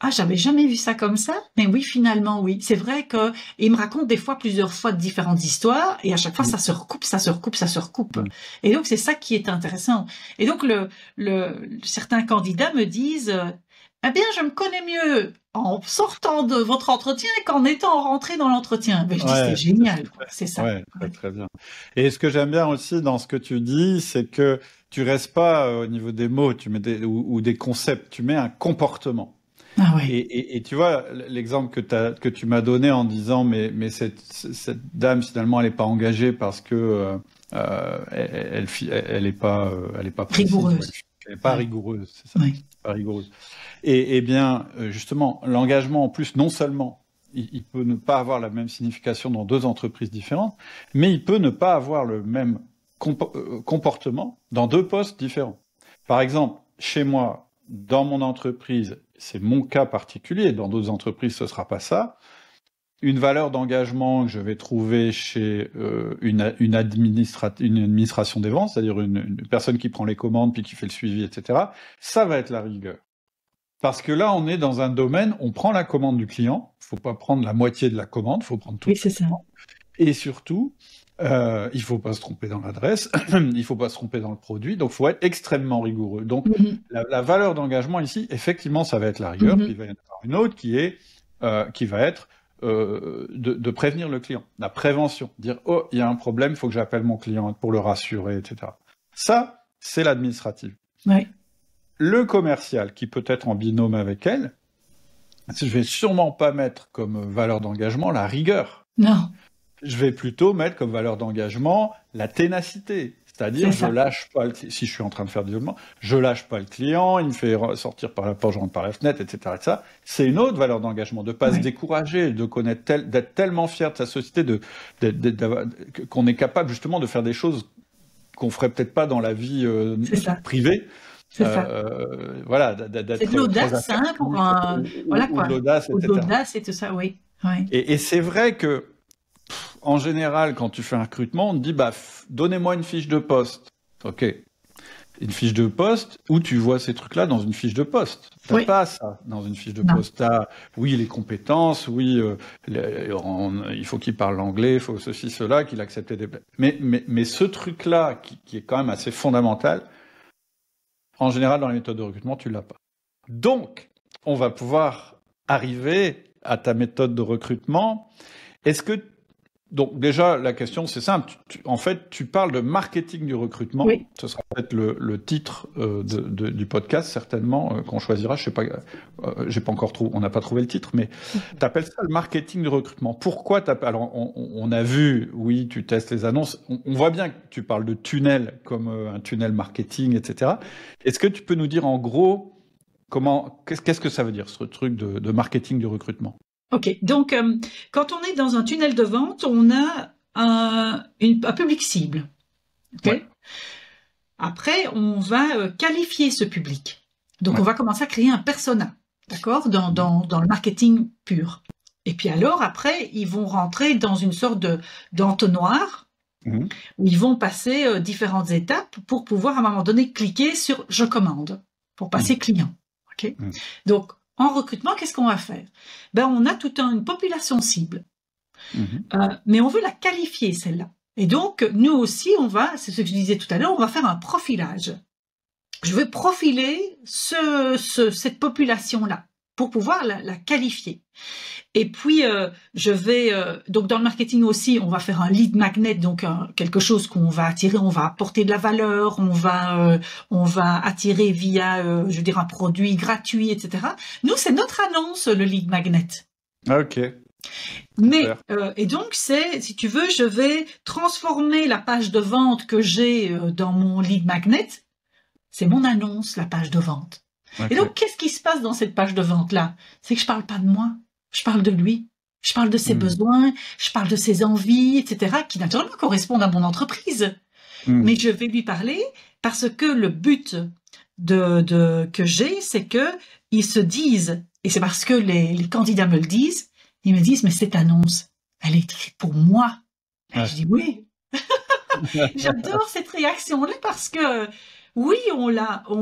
ah, j'avais jamais vu ça comme ça, mais oui, finalement, oui. C'est vrai que, et il me raconte des fois plusieurs fois différentes histoires, et à chaque fois, ça se recoupe. Et donc, c'est ça qui est intéressant. Et donc, certains candidats me disent, eh bien, je me connais mieux en sortant de votre entretien qu'en étant rentré dans l'entretien. Mais je dis, c'est génial, c'est ça. Ouais, très bien. Et ce que j'aime bien aussi dans ce que tu dis, c'est que tu restes pas au niveau des mots, tu mets ou des concepts, tu mets un comportement. Ah ouais. Et tu vois, l'exemple que tu m'as donné en disant, mais cette dame, finalement, elle n'est pas engagée parce que elle est pas précise, rigoureuse. Elle n'est pas rigoureuse, c'est ça. Oui. Pas rigoureuse. Et bien, justement, l'engagement, en plus, non seulement, il peut ne pas avoir la même signification dans deux entreprises différentes, mais il peut ne pas avoir le même comportement dans deux postes différents. Par exemple, chez moi, dans mon entreprise, c'est mon cas particulier, dans d'autres entreprises, ce ne sera pas ça. Une valeur d'engagement que je vais trouver chez une administration des ventes, c'est-à-dire une personne qui prend les commandes puis qui fait le suivi, etc., ça va être la rigueur. Parce que là, on est dans un domaine, on prend la commande du client, il ne faut pas prendre la moitié de la commande, il faut prendre tout. Oui, c'est ça. Et surtout, il ne faut pas se tromper dans l'adresse, il ne faut pas se tromper dans le produit, donc il faut être extrêmement rigoureux. Donc la valeur d'engagement ici, effectivement, ça va être la rigueur, puis il va y en avoir une autre qui va être de prévenir le client, la prévention, dire « Oh, il y a un problème, il faut que j'appelle mon client pour le rassurer, etc. » Ça, c'est l'administratif. Oui. Le commercial, qui peut être en binôme avec elle, je ne vais sûrement pas mettre comme valeur d'engagement la rigueur. Non. Je vais plutôt mettre comme valeur d'engagement la ténacité. C'est-à-dire, je lâche pas si je suis en train de faire du développement, je lâche pas le client, il me fait sortir par la porte, je rentre par la fenêtre, etc. etc. C'est une autre valeur d'engagement, de pas se décourager, de connaître d'être tellement fier de sa société, qu'on est capable justement de faire des choses qu'on ferait peut-être pas dans la vie privée. C'est ça. Voilà, c'est de l'audace, hein, pour voilà quoi. L'audace, etc. L'audace et tout ça, oui. Et c'est vrai que en général, quand tu fais un recrutement, on te dit, donnez-moi une fiche de poste. Ok. Une fiche de poste, où tu vois ces trucs-là dans une fiche de poste. T'as pas ça dans une fiche de poste. T'as, oui, les compétences, oui, il faut qu'il parle l'anglais, il faut ceci, cela, qu'il accepte des... Mais ce truc-là, qui est quand même assez fondamental, en général, dans les méthodes de recrutement, tu l'as pas. Donc, on va pouvoir arriver à ta méthode de recrutement. Donc déjà, la question, c'est simple. En fait, tu parles de marketing du recrutement. Oui. Ce sera peut-être le titre du podcast, certainement, qu'on choisira. Je sais pas, j'ai pas encore trouvé, on n'a pas trouvé le titre, mais tu appelles ça le marketing du recrutement. Pourquoi alors, on a vu, oui, tu testes les annonces. On voit bien que tu parles de tunnel comme un tunnel marketing, etc. Est-ce que tu peux nous dire en gros qu'est-ce que ça veut dire, ce truc de marketing du recrutement? Ok, donc quand on est dans un tunnel de vente, on a un public cible. Okay. Ouais. Après, on va qualifier ce public. Donc, on va commencer à créer un persona, d'accord, dans le marketing pur. Et puis alors, après, ils vont rentrer dans une sorte d'entonnoir où ils vont passer différentes étapes pour pouvoir, à un moment donné, cliquer sur « Je commande » pour passer client. Okay. Donc, en recrutement, qu'est-ce qu'on va faire? On a toute une population cible, mais on veut la qualifier, celle-là. Et donc, nous aussi, c'est ce que je disais tout à l'heure, on va faire un profilage. Je veux profiler cette population-là pour pouvoir la qualifier. Et puis, donc dans le marketing aussi, on va faire un lead magnet, donc quelque chose qu'on va attirer, on va apporter de la valeur, on va attirer via, un produit gratuit, etc. Nous, c'est notre annonce, le lead magnet. Ok. Mais, et donc, si tu veux, je vais transformer la page de vente que j'ai dans mon lead magnet, c'est mon annonce, la page de vente. Et donc, qu'est-ce qui se passe dans cette page de vente-là? C'est que je parle pas de moi, je parle de lui. Je parle de ses besoins, je parle de ses envies, etc., qui naturellement correspondent à mon entreprise. Mais je vais lui parler parce que le but que j'ai, c'est que ils se disent, et c'est parce que les candidats me le disent, ils me disent, mais cette annonce, elle est écrite pour moi. Et je dis oui. J'adore cette réaction-là parce que oui,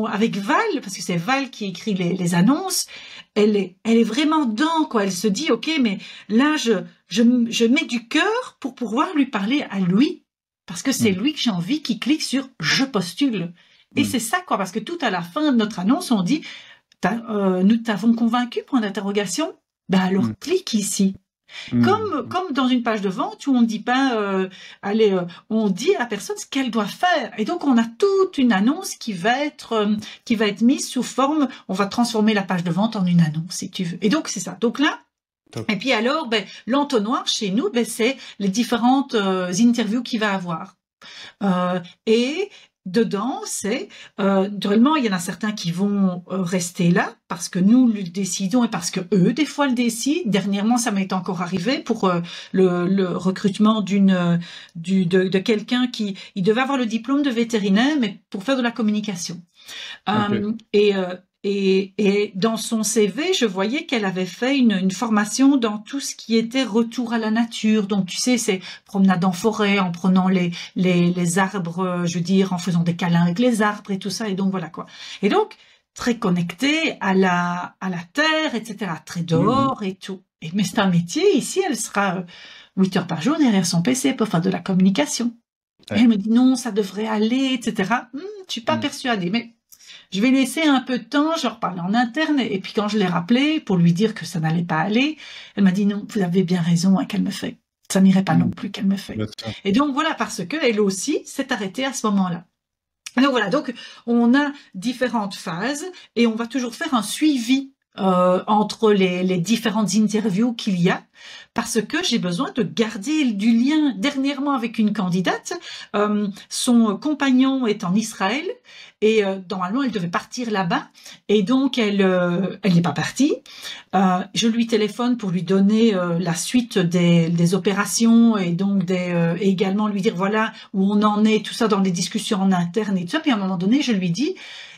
avec Val, parce que c'est Val qui écrit les annonces, elle est vraiment dedans, quoi. Elle se dit, ok, mais là, je mets du cœur pour pouvoir lui parler à lui, parce que c'est lui que j'ai envie qu'il clique sur je postule. Et c'est ça, quoi, parce que tout à la fin de notre annonce, on dit, nous t'avons convaincu, point d'interrogation, ben alors clique ici. Comme dans une page de vente où on dit pas, on dit à la personne ce qu'elle doit faire. Et donc on a toute une annonce qui va être mise sous forme. On va transformer la page de vente en une annonce, si tu veux. Et donc c'est ça. Donc là. Top. Et puis alors, l'entonnoir chez nous, c'est les différentes interviews qu'il va avoir. Et dedans, naturellement, il y en a certains qui vont rester là parce que nous le décidons et parce que eux, des fois, le décident. Dernièrement, ça m'est encore arrivé pour le recrutement de quelqu'un il devait avoir le diplôme de vétérinaire, mais pour faire de la communication. Et dans son CV, je voyais qu'elle avait fait une formation dans tout ce qui était retour à la nature. Donc, tu sais, c'est promenade en forêt, en prenant les arbres, je veux dire, en faisant des câlins avec les arbres et tout ça. Et donc, voilà quoi. Et donc, très connectée à la terre, etc. Très dehors et tout. Mais c'est un métier. Ici, elle sera 8 heures par jour derrière son PC pour faire de la communication. Et elle me dit non, ça devrait aller, etc. Je suis pas persuadée, mais je vais laisser un peu de temps, je leur parle en interne, et puis quand je l'ai rappelé pour lui dire que ça n'allait pas aller, elle m'a dit non, vous avez bien raison, qu'elle me fait. Ça n'irait pas non plus qu'elle me fait. Et donc voilà, parce que elle aussi s'est arrêtée à ce moment-là. Donc voilà, donc on a différentes phases et on va toujours faire un suivi entre les différentes interviews qu'il y a, parce que j'ai besoin de garder du lien. Dernièrement, avec une candidate, son compagnon est en Israël et normalement elle devait partir là-bas et donc elle n'est pas partie. Je lui téléphone pour lui donner la suite des opérations et donc et également lui dire voilà où on en est, tout ça dans les discussions en interne et tout ça. Puis à un moment donné, je lui dis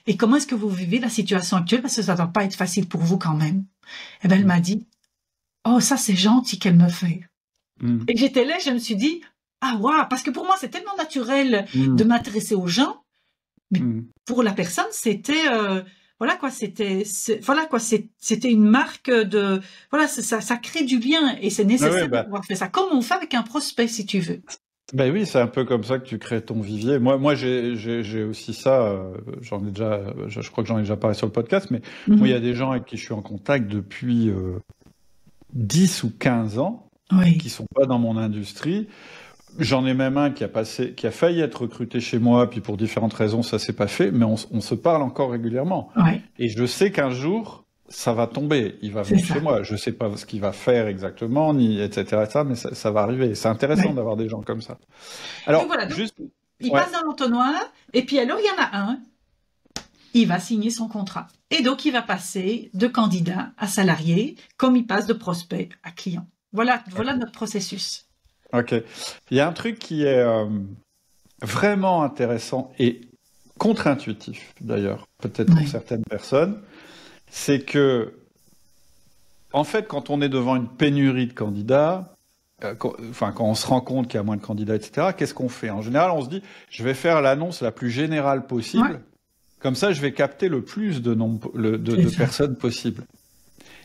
et comment est-ce que vous vivez la situation actuelle, parce que ça ne doit pas être facile pour vous quand même. Et elle m'a dit oh, ça c'est gentil qu'elle me fait. Et j'étais là, je me suis dit ah waouh, parce que pour moi c'est tellement naturel de m'intéresser aux gens, mais pour la personne c'était voilà quoi, c'était une marque de voilà, ça crée du lien et c'est nécessaire de pouvoir faire ça comme on fait avec un prospect, si tu veux. Ben oui, c'est un peu comme ça que tu crées ton vivier. Moi j'ai aussi ça, j'en ai déjà, je crois que j'en ai déjà parlé sur le podcast, mais moi, il y a des gens avec qui je suis en contact depuis 10 ou 15 ans, qui sont pas dans mon industrie. J'en ai même un qui a failli être recruté chez moi, puis pour différentes raisons, ça s'est pas fait, mais on se parle encore régulièrement. Et je sais qu'un jour, ça va tomber, il va venir chez moi. Je sais pas ce qu'il va faire exactement, etc., mais ça va arriver. C'est intéressant d'avoir des gens comme ça. Alors, donc voilà, il passe dans l'entonnoir, et puis alors il y en a un, il va signer son contrat. Et donc il va passer de candidat à salarié, comme il passe de prospect à client. Voilà notre processus. Ok. Il y a un truc qui est vraiment intéressant et contre-intuitif, d'ailleurs, peut-être pour certaines personnes. C'est que, en fait, quand on est devant une pénurie de candidats, quand on se rend compte qu'il y a moins de candidats, etc., qu'est-ce qu'on fait? En général, on se dit, je vais faire l'annonce la plus générale possible, comme ça, je vais capter le plus de personnes possible.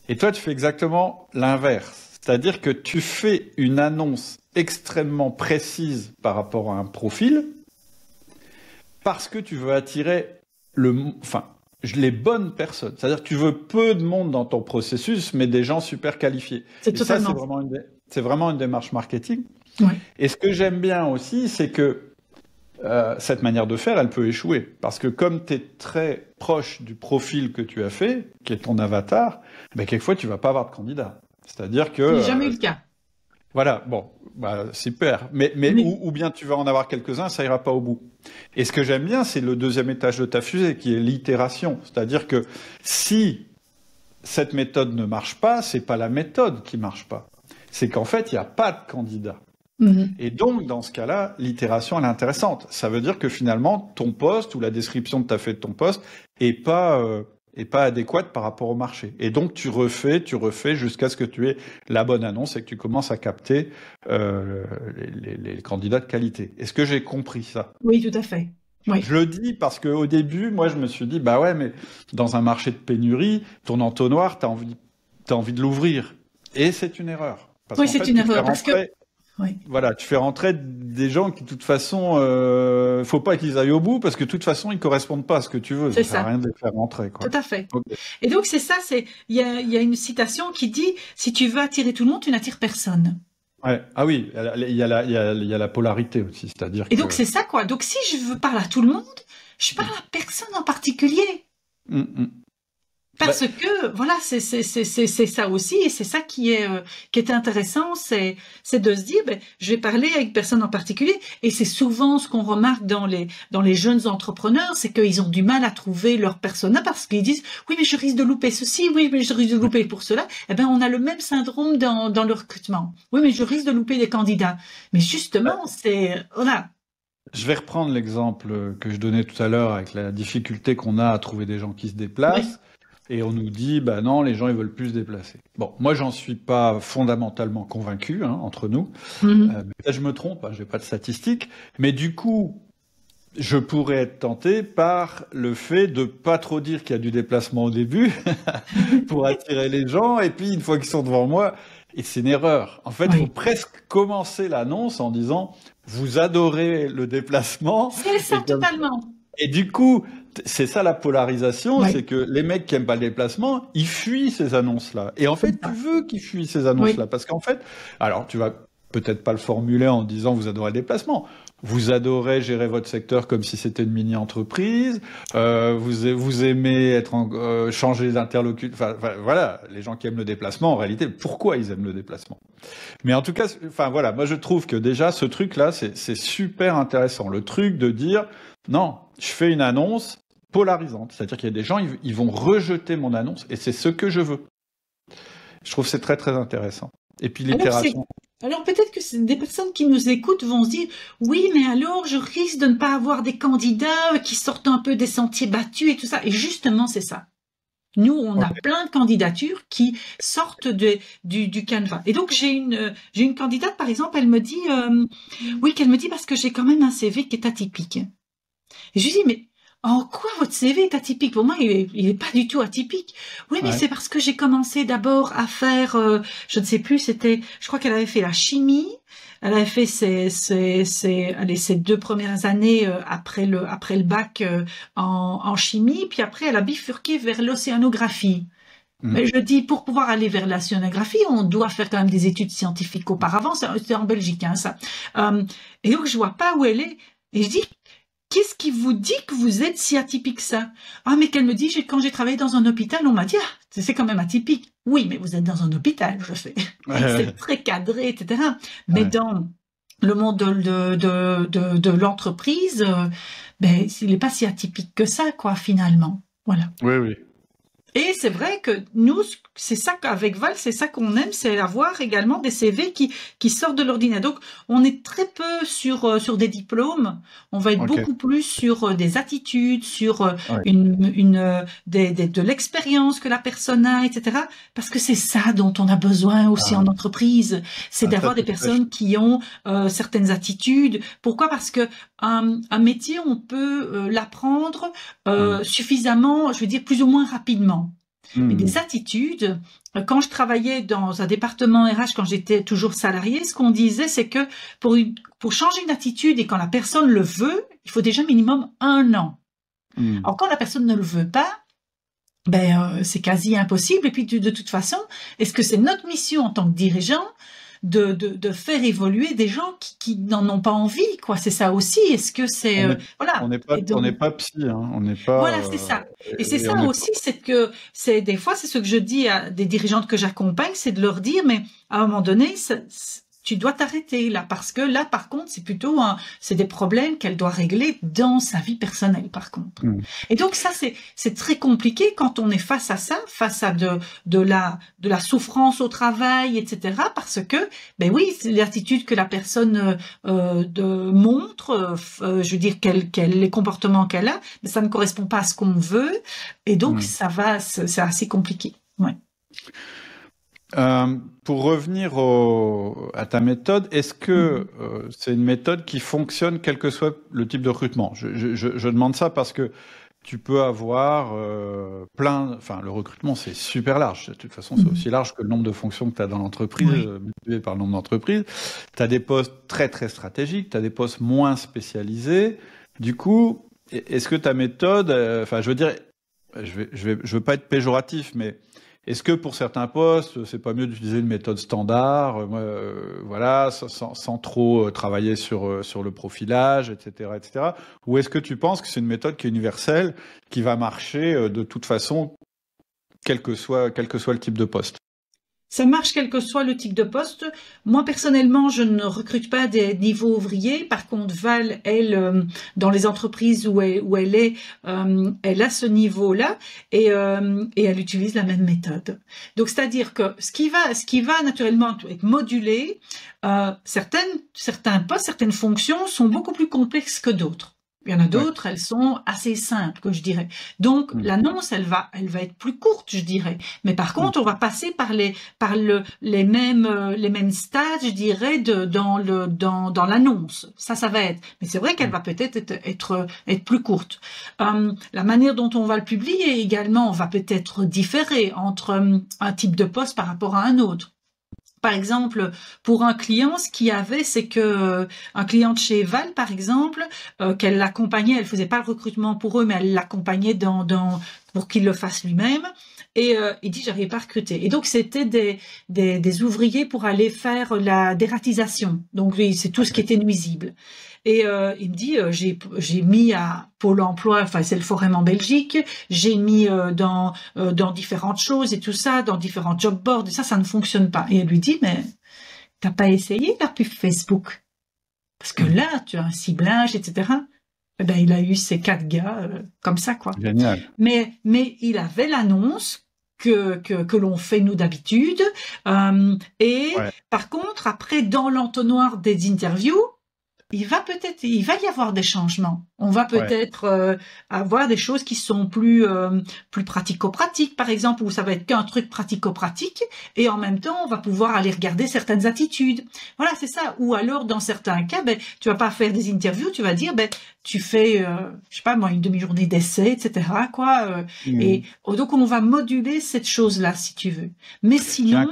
Et toi, tu fais exactement l'inverse. C'est-à-dire que tu fais une annonce extrêmement précise par rapport à un profil, parce que tu veux attirer les bonnes personnes. C'est-à-dire que tu veux peu de monde dans ton processus, mais des gens super qualifiés. Ça, c'est vraiment une démarche marketing. Et ce que j'aime bien aussi, c'est que cette manière de faire, elle peut échouer. Parce que comme tu es très proche du profil que tu as fait, qui est ton avatar, quelquefois, tu vas pas avoir de candidat. C'est-à-dire que... C'est jamais eu le cas. Voilà, bon, bah, super. Mais ou bien tu vas en avoir quelques-uns, ça ira pas au bout. Et ce que j'aime bien, c'est le deuxième étage de ta fusée, qui est l'itération. C'est-à-dire que si cette méthode ne marche pas, c'est pas la méthode qui marche pas. C'est qu'en fait, il n'y a pas de candidat. Et donc, dans ce cas-là, l'itération, elle est intéressante. Ça veut dire que finalement, ton poste ou la description que tu as fait de ton poste est pas adéquate par rapport au marché. Et donc, tu refais jusqu'à ce que tu aies la bonne annonce et que tu commences à capter les candidats de qualité. Est-ce que j'ai compris ça? Oui, tout à fait. Oui. Je le dis parce qu'au début, moi, je me suis dit, bah ouais, mais dans un marché de pénurie, ton entonnoir, t'as envie de l'ouvrir. Et c'est une erreur. Parce Oui, qu'en c'est fait, une erreur. Parce que... Oui. Voilà, tu fais rentrer des gens qui, de toute façon, faut pas qu'ils aillent au bout parce que de toute façon, ils correspondent pas à ce que tu veux. Ça sert à rien de les faire rentrer, quoi. Tout à fait. Okay. Et donc, c'est ça, il y a une citation qui dit, si tu veux attirer tout le monde, tu n'attires personne. Ouais. Ah oui, il y a la polarité aussi, c'est-à-dire. Et donc, c'est ça, quoi. Donc, si je veux parler à tout le monde, je parle à personne en particulier. Parce que, voilà, c'est ça aussi, et c'est ça qui est intéressant, c'est de se dire, je vais parler à une personne en particulier, et c'est souvent ce qu'on remarque dans les jeunes entrepreneurs, c'est qu'ils ont du mal à trouver leur persona parce qu'ils disent, oui, mais je risque de louper ceci, oui, mais je risque de louper pour cela. Eh ben, on a le même syndrome dans le recrutement. Oui, mais je risque de louper des candidats. Mais justement, voilà. Je vais reprendre l'exemple que je donnais tout à l'heure avec la difficulté qu'on a à trouver des gens qui se déplacent. Oui. Et on nous dit, bah non, les gens, ils veulent plus se déplacer. Bon, moi, j'en suis pas fondamentalement convaincu, entre nous. Mais là, je me trompe, j'ai pas de statistiques. Mais du coup, je pourrais être tenté par le fait de pas trop dire qu'il y a du déplacement au début pour attirer les gens. Et puis, une fois qu'ils sont devant moi, et c'est une erreur. En fait, il faut presque commencer l'annonce en disant, vous adorez le déplacement. C'est ça, totalement. Et du coup, c'est ça la polarisation, c'est que les mecs qui aiment pas le déplacement, ils fuient ces annonces-là. Et en fait, tu veux qu'ils fuient ces annonces-là, parce qu'en fait, alors tu vas peut-être pas le formuler en disant vous adorez le déplacement. Vous adorez gérer votre secteur comme si c'était une mini-entreprise. Vous aimez être changer d'interlocuteur. Enfin, voilà, les gens qui aiment le déplacement, en réalité, pourquoi ils aiment le déplacement? Mais en tout cas, enfin voilà, moi je trouve que déjà ce truc-là, c'est super intéressant. Le truc de dire non, je fais une annonce polarisante, c'est-à-dire qu'il y a des gens, ils vont rejeter mon annonce et c'est ce que je veux. Je trouve que c'est très très intéressant. Et puis l'itération. Alors peut-être que des personnes qui nous écoutent vont se dire oui, mais alors je risque de ne pas avoir des candidats qui sortent un peu des sentiers battus et tout ça. Et justement, c'est ça. Nous, on a plein de candidatures qui sortent du canevas. Et donc, j'ai une candidate, par exemple, elle me dit qu'elle me dit parce que j'ai quand même un CV qui est atypique. Et je lui dis, mais en quoi votre CV est atypique? Pour moi, il est pas du tout atypique. Oui, mais c'est parce que j'ai commencé d'abord à faire, je ne sais plus, je crois qu'elle avait fait la chimie. Elle avait fait ses 2 premières années après le bac en chimie, puis après elle a bifurqué vers l'océanographie. Mais je dis, pour pouvoir aller vers l'océanographie, on doit faire quand même des études scientifiques auparavant. C'est en Belgique, ça. Et donc je vois pas où elle est. Et je dis, qu'est-ce qui vous dit que vous êtes si atypique que ça? Ah, mais qu'elle me dit, quand j'ai travaillé dans un hôpital, on m'a dit, c'est quand même atypique. Oui, mais vous êtes dans un hôpital, je sais. C'est très cadré, etc. Mais dans le monde de l'entreprise, il n'est pas si atypique que ça, quoi, finalement. Voilà. Oui. Et c'est vrai que nous, c'est ça qu'avec Val, c'est ça qu'on aime, c'est avoir également des CV qui sortent de l'ordinaire. Donc, on est très peu sur des diplômes. On va être beaucoup plus sur des attitudes, sur de l'expérience que la personne a, etc. Parce que c'est ça dont on a besoin aussi en entreprise. C'est d'avoir des personnes qui ont certaines attitudes. Pourquoi? Parce que un métier, on peut l'apprendre suffisamment, je veux dire, plus ou moins rapidement. Mais des attitudes, quand je travaillais dans un département RH, quand j'étais toujours salarié, ce qu'on disait, c'est que pour changer une attitude et quand la personne le veut, il faut déjà minimum 1 an. Alors quand la personne ne le veut pas, c'est quasi impossible. Et puis de toute façon, est-ce que c'est notre mission en tant que dirigeant de faire évoluer des gens qui n'en ont pas envie, quoi? C'est ça aussi. Est-ce que c'est voilà. On n'est pas psy, on n'est pas. Voilà, c'est ça. Et c'est ça aussi, c'est que des fois, c'est ce que je dis à des dirigeantes que j'accompagne, c'est de leur dire, mais à un moment donné, tu dois t'arrêter là, parce que là, par contre, c'est des problèmes qu'elle doit régler dans sa vie personnelle, par contre. Et donc ça, c'est très compliqué quand on est face à ça, face à de la souffrance au travail, etc. Parce que, ben oui, c'est l'attitude que la personne montre, je veux dire, les comportements qu'elle a, mais ça ne correspond pas à ce qu'on veut, et donc c'est assez compliqué. Ouais. Pour revenir à ta méthode, est-ce que c'est une méthode qui fonctionne quel que soit le type de recrutement? Je demande ça parce que tu peux avoir le recrutement, c'est super large. De toute façon, c'est aussi large que le nombre de fonctions que tu as dans l'entreprise, multiplié par le nombre d'entreprises. Tu as des postes très, très stratégiques, tu as des postes moins spécialisés. Du coup, est-ce que ta méthode, je veux dire, je veux pas être péjoratif, mais est-ce que pour certains postes, c'est pas mieux d'utiliser une méthode standard, sans trop travailler sur le profilage, etc., etc. Ou est-ce que tu penses que c'est une méthode qui est universelle, qui va marcher de toute façon, quel que soit le type de poste? Ça marche quel que soit le type de poste. Moi, personnellement, je ne recrute pas des niveaux ouvriers. Par contre, Val, elle, dans les entreprises où elle est, elle a ce niveau-là et elle utilise la même méthode. Donc, c'est-à-dire que ce qui va naturellement être modulé, certains postes, certaines fonctions sont beaucoup plus complexes que d'autres. Il y en a d'autres, elles sont assez simples, que je dirais. Donc, l'annonce, elle va être plus courte, je dirais. Mais par contre, on va passer par les mêmes stades, je dirais, dans l'annonce. Ça va être. Mais c'est vrai qu'elle va peut-être être plus courte. La manière dont on va le publier également va peut-être différer entre un type de poste par rapport à un autre. Par exemple, pour un client, ce qu'il y avait, c'est que un client de chez Val, par exemple, qu'elle l'accompagnait, elle faisait pas le recrutement pour eux, mais elle l'accompagnait pour qu'il le fasse lui-même. Et il dit, j'arrivais pas à recruter. Et donc, c'était des ouvriers pour aller faire la dératisation. Donc, c'est tout ce qui était nuisible. Et il me dit, j'ai mis à Pôle emploi, enfin c'est le Forum en Belgique, j'ai mis dans différentes choses et tout ça, dans différents job boards, et ça ne fonctionne pas. Et elle lui dit, mais t'as pas essayé la pub Facebook? Parce que là, tu as un ciblage, etc. Eh ben, il a eu ces 4 gars comme ça, quoi. Génial. Mais il avait l'annonce que l'on fait nous d'habitude. Par contre, après, dans l'entonnoir des interviews, il va y avoir des changements. On va peut-être avoir des choses qui sont plus pratico-pratiques, par exemple, où ça va être qu'un truc pratico-pratique, et en même temps, on va pouvoir aller regarder certaines attitudes. Voilà, c'est ça. Ou alors, dans certains cas, tu vas pas faire des interviews, tu vas dire, tu fais, je sais pas moi, une demi-journée d'essai, etc., quoi. Et donc, on va moduler cette chose-là, si tu veux. Mais sinon,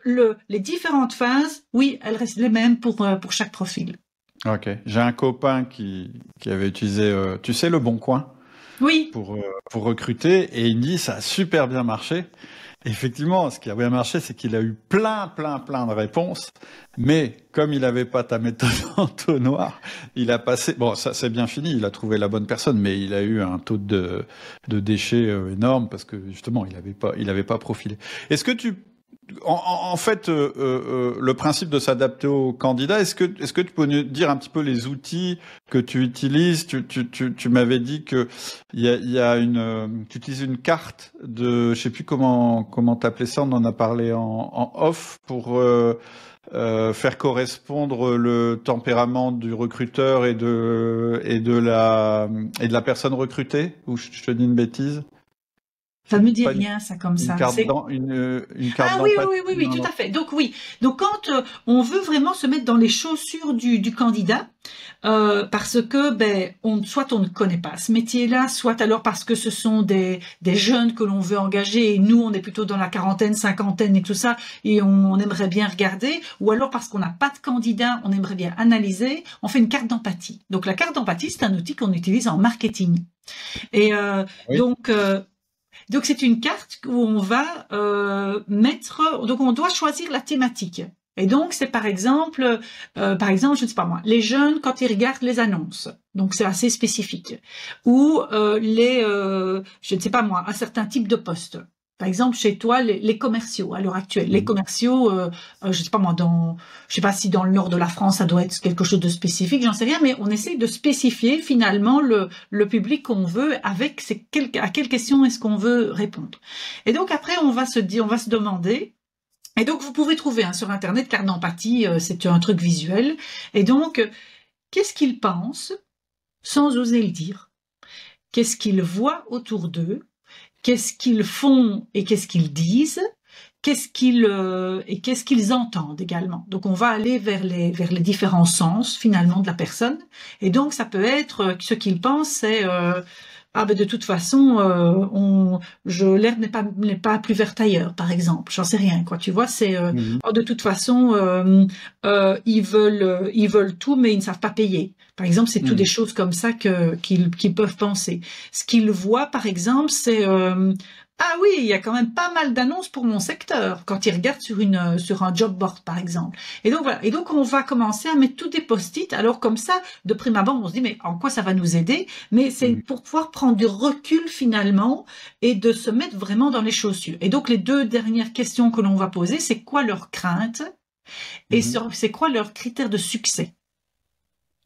les différentes phases, oui, elles restent les mêmes pour chaque profil. Ok. J'ai un copain qui avait utilisé, tu sais, Le Bon Coin. Oui. Pour recruter, et il me dit ça a super bien marché. Effectivement, ce qui a bien marché, c'est qu'il a eu plein de réponses, mais comme il n'avait pas ta méthode entonnoir, il a passé, bon, ça c'est bien fini, il a trouvé la bonne personne, mais il a eu un taux de déchets énorme parce que justement, il avait pas profilé. Est-ce que en fait, le principe de s'adapter aux candidats, est-ce que tu peux nous dire un petit peu les outils que tu utilises? Tu m'avais dit que tu utilises une carte de, je sais plus comment t'appelais ça, on en a parlé en off, pour faire correspondre le tempérament du recruteur et de la personne recrutée, ou je te dis une bêtise? Ça me dit rien, ça, comme ça. Une carte Ah oui, tout à fait. Donc oui. Donc quand on veut vraiment se mettre dans les chaussures du candidat, parce que soit on ne connaît pas ce métier-là, soit alors parce que ce sont des jeunes que l'on veut engager, et nous on est plutôt dans la quarantaine, cinquantaine et tout ça, et on aimerait bien regarder, ou alors parce qu'on n'a pas de candidat, on aimerait bien analyser, on fait une carte d'empathie. Donc la carte d'empathie, c'est un outil qu'on utilise en marketing. Et donc c'est une carte où on va donc on doit choisir la thématique. Et donc c'est par exemple, je ne sais pas moi, les jeunes quand ils regardent les annonces. Donc c'est assez spécifique. Ou je ne sais pas moi, un certain type de poste. Par exemple, chez toi, les commerciaux, à l'heure actuelle. Les commerciaux, je sais pas moi, je sais pas si dans le nord de la France, ça doit être quelque chose de spécifique, j'en sais rien, mais on essaye de spécifier finalement le public qu'on veut avec à quelles questions est-ce qu'on veut répondre. Et donc après, on va se demander. Et donc, vous pouvez trouver sur Internet, carte d'empathie, c'est un truc visuel. Et donc, qu'est-ce qu'ils pensent sans oser le dire? Qu'est-ce qu'ils voient autour d'eux? Qu'est-ce qu'ils font et qu'est-ce qu'ils disent? Qu'est-ce qu'ils entendent également? Donc, on va aller vers les différents sens, finalement, de la personne. Et donc, ça peut être, ce qu'ils pensent, c'est... ah ben de toute façon, l'herbe n'est pas plus verte ailleurs, par exemple. J'en sais rien, quoi. Tu vois, c'est oh, de toute façon, ils veulent tout, mais ils ne savent pas payer. Par exemple, c'est tout des choses comme ça qu'ils peuvent penser. Ce qu'ils voient, par exemple, c'est ah oui, il y a quand même pas mal d'annonces pour mon secteur quand ils regardent sur un job board, par exemple. Et donc voilà. Et donc on va commencer à mettre tous des post-it. Alors comme ça, de prime abord, on se dit mais en quoi ça va nous aider? Mais c'est pour pouvoir prendre du recul finalement et de se mettre vraiment dans les chaussures. Et donc les deux dernières questions que l'on va poser, c'est quoi leur crainte et c'est quoi leurs critères de succès?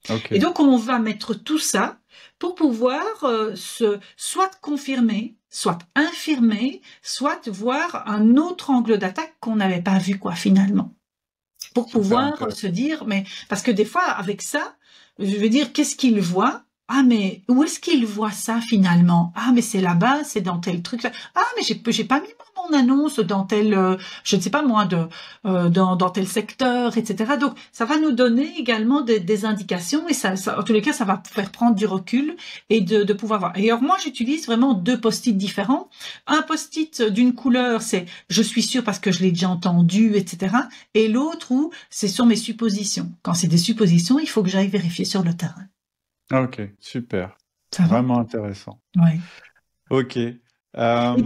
Okay. Et donc on va mettre tout ça pour pouvoir soit confirmer, soit infirmer, soit voir un autre angle d'attaque qu'on n'avait pas vu, quoi, finalement. Pour pouvoir se dire, mais parce que des fois, avec ça, je veux dire, qu'est-ce qu'il voit? Ah, mais où est-ce qu'il voit ça finalement? Ah, mais c'est là-bas, c'est dans tel truc. Ah, mais j'ai pas mis mon annonce dans tel, je ne sais pas moi, dans tel secteur, etc. Donc, ça va nous donner également des indications et ça, en tous les cas, ça va faire prendre du recul et de pouvoir voir. Et alors, moi, j'utilise vraiment deux post-it différents. Un post-it d'une couleur, c'est je suis sûre parce que je l'ai déjà entendu, etc. Et l'autre où c'est sur mes suppositions. Quand c'est des suppositions, il faut que j'aille vérifier sur le terrain. Ok, super. Vraiment intéressant. Oui. Ok. Et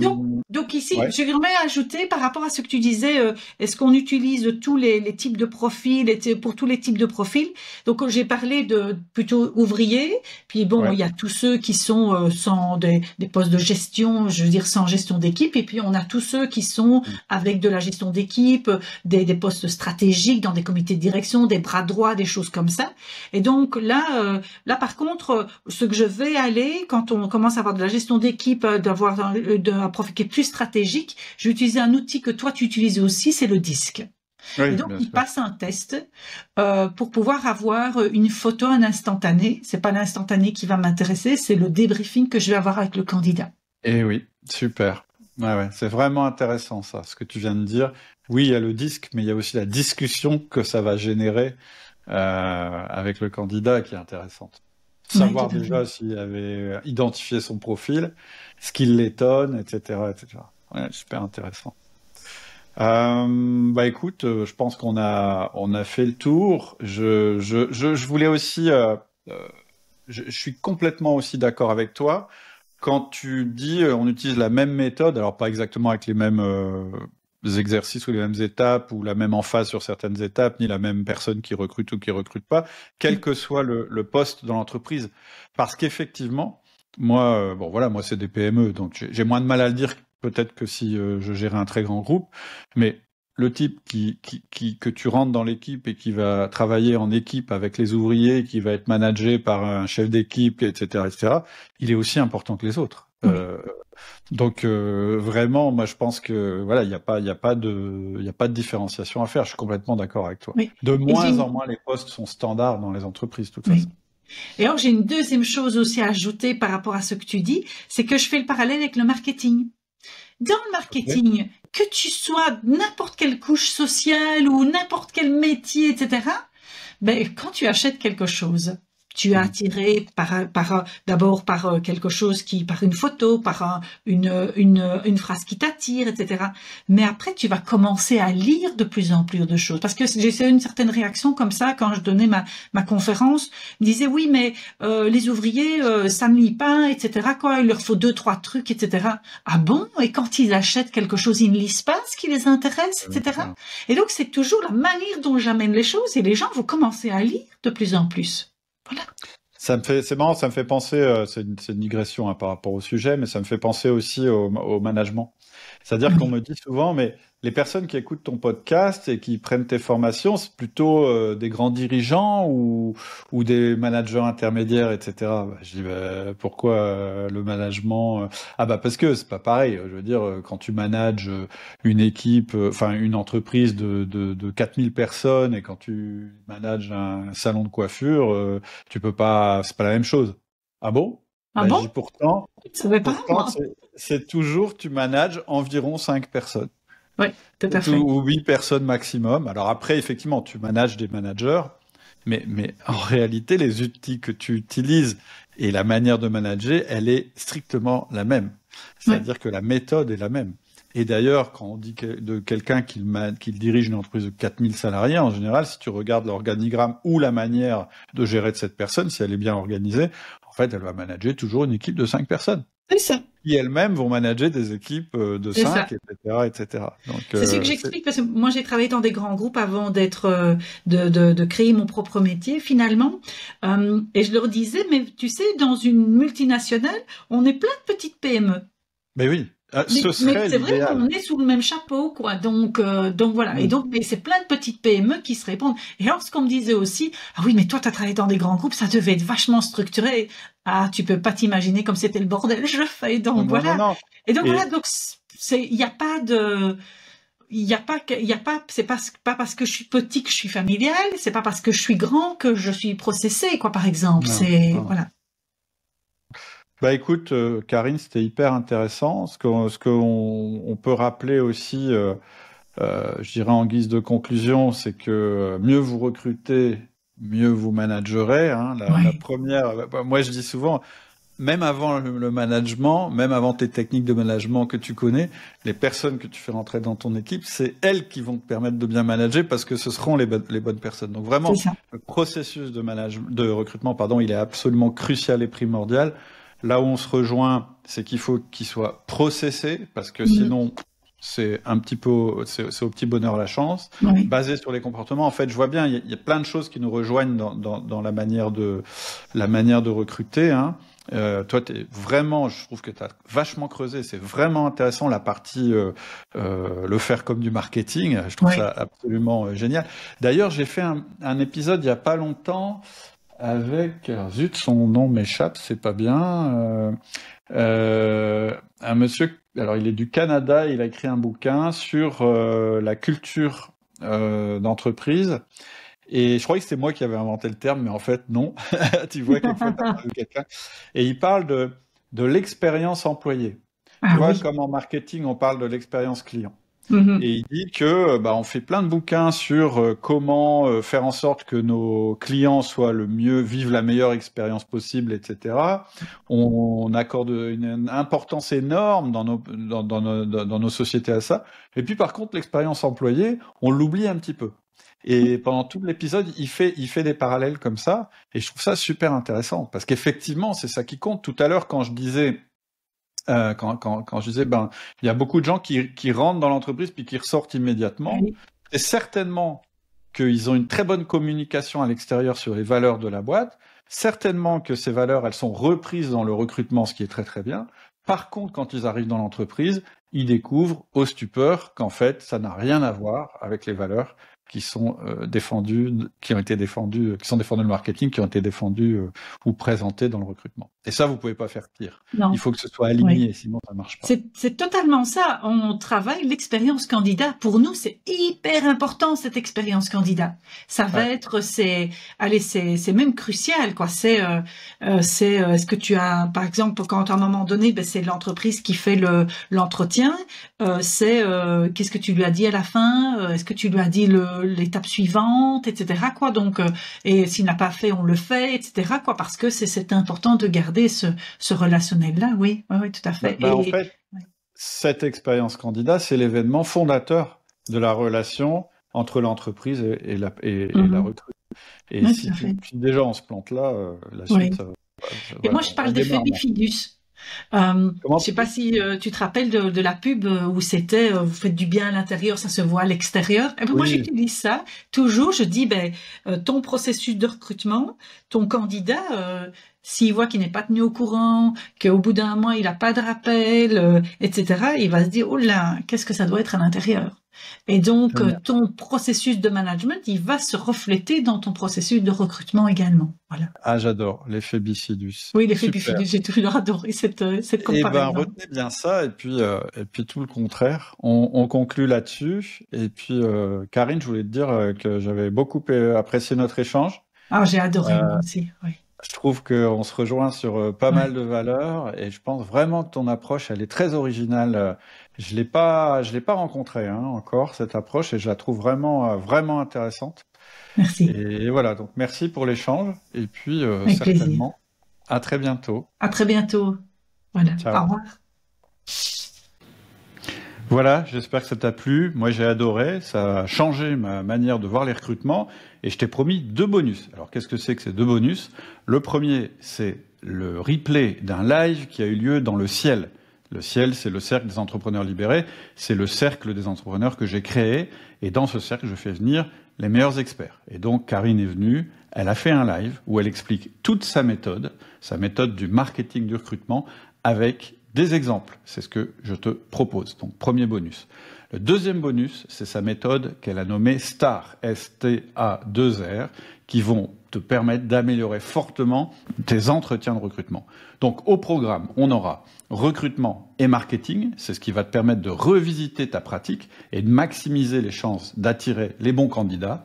donc ici, j'aimerais ajouter par rapport à ce que tu disais, est-ce qu'on utilise tous les types de profils, pour tous les types de profils? Donc j'ai parlé de plutôt ouvriers, puis bon, il y a tous ceux qui sont sans des postes de gestion, je veux dire sans gestion d'équipe, et puis on a tous ceux qui sont avec de la gestion d'équipe, des postes stratégiques dans des comités de direction, des bras droits, des choses comme ça. Et donc là par contre, ce que je vais aller, quand on commence à avoir de la gestion d'équipe, d'avoir d'un profil qui est plus stratégique, je vais utiliser un outil que toi tu utilises aussi, c'est le disque. Et donc il passe un test pour pouvoir avoir une photo, un instantané. C'est pas l'instantané qui va m'intéresser, c'est le débriefing que je vais avoir avec le candidat. Et oui, super. Ouais, c'est vraiment intéressant ça, ce que tu viens de dire. Oui, il y a le disque, mais il y a aussi la discussion que ça va générer avec le candidat qui est intéressante. Savoir déjà s'il avait identifié son profil, ce qui l'étonne, etc., etc. Ouais, super intéressant. Bah écoute, je pense qu'on a fait le tour. Je voulais aussi, je suis complètement aussi d'accord avec toi. Quand tu dis on utilise la même méthode, alors pas exactement avec les mêmes exercices ou les mêmes étapes ou la même emphase sur certaines étapes, ni la même personne qui recrute ou qui recrute pas, quel que soit le poste dans l'entreprise. Parce qu'effectivement, moi, moi c'est des PME, donc j'ai moins de mal à le dire peut-être que si je gérais un très grand groupe, mais le type que tu rentres dans l'équipe et qui va travailler en équipe avec les ouvriers, qui va être managé par un chef d'équipe, etc., il est aussi important que les autres. Donc vraiment, moi je pense que voilà, il y a pas de différenciation à faire. Je suis complètement d'accord avec toi. Oui. De moins en moins, les postes sont standards dans les entreprises, de toute façon. Et alors j'ai une deuxième chose aussi à ajouter par rapport à ce que tu dis, c'est que je fais le parallèle avec le marketing. Dans le marketing, que tu sois n'importe quelle couche sociale ou n'importe quel métier, etc., ben, quand tu achètes quelque chose, tu es attiré d'abord par quelque chose par une photo, par une phrase qui t'attire, etc. Mais après, tu vas commencer à lire de plus en plus de choses. Parce que j'ai eu une certaine réaction comme ça quand je donnais ma conférence. Ils me disaient, oui, mais les ouvriers, ça ne lit pas, etc. Quoi, il leur faut 2-3 trucs, etc. Ah bon? Et quand ils achètent quelque chose, ils ne lisent pas ce qui les intéresse, etc. Et donc, c'est toujours la manière dont j'amène les choses et les gens vont commencer à lire de plus en plus. Voilà. C'est marrant, ça me fait penser, c'est une digression par rapport au sujet, mais ça me fait penser aussi au management. C'est-à-dire qu'on me dit souvent, mais les personnes qui écoutent ton podcast et qui prennent tes formations, c'est plutôt des grands dirigeants ou des managers intermédiaires, etc. Je dis, pourquoi le management Ah bah parce que c'est pas pareil. Je veux dire, quand tu manages une équipe, enfin une entreprise de 4000 personnes et quand tu manages un salon de coiffure, tu peux pas, c'est pas la même chose. Ah bon? Ah Je bon? dis pourtant, Ça va pas, moi. c'est toujours, tu manages environ 5 personnes. Oui, tout à fait. Ou 8 personnes maximum. Alors après, effectivement, tu manages des managers, mais en réalité, les outils que tu utilises et la manière de manager, elle est strictement la même. C'est-à-dire que la méthode est la même. Et d'ailleurs, quand on dit de quelqu'un qu'il dirige une entreprise de 4000 salariés, en général, si tu regardes l'organigramme ou la manière de gérer de cette personne, si elle est bien organisée, en fait, elle va manager toujours une équipe de 5 personnes. C'est ça. Qui elles-mêmes vont manager des équipes de 5, etc., etc. C'est ce que j'explique parce que moi j'ai travaillé dans des grands groupes avant d'être de créer mon propre métier finalement, et je leur disais, mais tu sais, dans une multinationale, on est plein de petites PME. Mais oui. Mais c'est vrai qu'on est sous le même chapeau, quoi. Donc voilà. Et donc, mais c'est plein de petites PME qui se répondent. Et alors, ce qu'on me disait aussi, ah oui, mais toi, t'as travaillé dans des grands groupes, ça devait être vachement structuré. Ah, tu peux pas t'imaginer comme c'était le bordel, je fais. Donc voilà. Non. Et donc voilà. Donc il n'y a pas de, c'est pas parce que je suis petit que je suis familial, c'est pas parce que je suis grand que je suis processé, quoi, par exemple. Voilà. Bah écoute, Karine, c'était hyper intéressant. Ce qu'on peut rappeler aussi, je dirais en guise de conclusion, c'est que mieux vous recrutez, mieux vous managerez. Hein. La première, moi je dis souvent, même avant le management, même avant tes techniques de management que tu connais, les personnes que tu fais rentrer dans ton équipe, c'est elles qui vont te permettre de bien manager parce que ce seront les bonnes personnes. Donc vraiment, le processus de recrutement, il est absolument crucial et primordial. Là où on se rejoint, c'est qu'il faut qu'il soit processé, parce que sinon, c'est un petit peu, c'est au petit bonheur la chance. Basé sur les comportements, en fait, je vois bien, il y a plein de choses qui nous rejoignent dans la manière de recruter. Hein. Toi, je trouve que tu as vachement creusé. C'est vraiment intéressant la partie le faire comme du marketing. Je trouve ça absolument génial. D'ailleurs, j'ai fait un épisode il y a pas longtemps. Avec, zut, son nom m'échappe, c'est pas bien. Un monsieur, alors il est du Canada, il a écrit un bouquin sur la culture d'entreprise. Et je croyais que c'était moi qui avais inventé le terme, mais en fait non. Tu vois, quelquefois t'as parlé de quelqu'un. Et il parle de l'expérience employée. Tu vois, comme en marketing, on parle de l'expérience client. Et il dit que on fait plein de bouquins sur comment faire en sorte que nos clients soient vivent la meilleure expérience possible, etc. On accorde une importance énorme dans nos sociétés à ça. Et puis par contre, l'expérience employée, on l'oublie un petit peu. Et pendant tout l'épisode, il fait des parallèles comme ça. Et je trouve ça super intéressant parce qu'effectivement, c'est ça qui compte. Tout à l'heure, quand je disais quand je disais, il y a beaucoup de gens qui rentrent dans l'entreprise puis qui ressortent immédiatement. C'est certainement qu'ils ont une très bonne communication à l'extérieur sur les valeurs de la boîte. Certainement que ces valeurs, elles sont reprises dans le recrutement, ce qui est très très bien. Par contre, quand ils arrivent dans l'entreprise, ils découvrent au stupeur qu'en fait, ça n'a rien à voir avec les valeurs qui sont défendues, qui sont défendues dans le marketing, qui ont été défendues ou présentées dans le recrutement. Et ça, vous pouvez pas faire pire. Non. Il faut que ce soit aligné, sinon ça marche pas. C'est totalement ça. On travaille l'expérience candidat. Pour nous, c'est hyper important, cette expérience candidat. Ça va être, c'est même crucial, quoi. Est-ce que tu as, par exemple, quand à un moment donné, c'est l'entreprise qui fait l'entretien, qu'est-ce que tu lui as dit à la fin, est-ce que tu lui as dit l'étape suivante, etc., quoi. Donc, et s'il n'a pas fait, on le fait, etc., quoi, parce que c'est important de garder ce relationnel-là. Oui, tout à fait. En fait, cette expérience candidat, c'est l'événement fondateur de la relation entre l'entreprise et la recrue. Et si déjà on se plante là, la suite, ça va. Et moi, je parle d'effet bifidus. Je sais pas si tu te rappelles de la pub où c'était vous faites du bien à l'intérieur, ça se voit à l'extérieur. Et ben moi Oui. j'utilise ça toujours. Je dis ton processus de recrutement, ton candidat, s'il voit qu'il n'est pas tenu au courant, qu'au bout d'un mois il n'a pas de rappel, etc., il va se dire oh là, qu'est-ce que ça doit être à l'intérieur. Et donc ton processus de management, il va se refléter dans ton processus de recrutement également. Voilà. Ah, j'adore l'effet Bifidus. Oui, l'effet Bifidus, j'ai toujours adoré cette comparaison. Retenez bien ça, et puis tout le contraire. On conclut là-dessus. Et puis, Karine, je voulais te dire que j'avais beaucoup apprécié notre échange. Ah, j'ai adoré, moi aussi, oui. Je trouve qu'on se rejoint sur pas mal de valeurs, et je pense vraiment que ton approche, elle est très originale. Je l'ai pas rencontrée encore, cette approche, et je la trouve vraiment intéressante. Merci. Et voilà, donc merci pour l'échange, et puis Avec certainement, plaisir. à très bientôt. À très bientôt. Voilà. Ciao. Au revoir. Voilà, j'espère que ça t'a plu. Moi, j'ai adoré. Ça a changé ma manière de voir les recrutements. Et je t'ai promis 2 bonus. Alors, qu'est-ce que c'est que ces 2 bonus? Le premier, c'est le replay d'un live qui a eu lieu dans le Ciel. Le Ciel, c'est le cercle des entrepreneurs libérés. C'est le cercle des entrepreneurs que j'ai créé. Et dans ce cercle, je fais venir les meilleurs experts. Et donc, Karine est venue. Elle a fait un live où elle explique toute sa méthode du marketing du recrutement avec des exemples. C'est ce que je te propose. Donc, premier bonus. Le deuxième bonus, c'est sa méthode qu'elle a nommée STAR, S-T-A-2-R, qui vont te permettre d'améliorer fortement tes entretiens de recrutement. Donc, au programme, on aura recrutement et marketing. C'est ce qui va te permettre de revisiter ta pratique et de maximiser les chances d'attirer les bons candidats.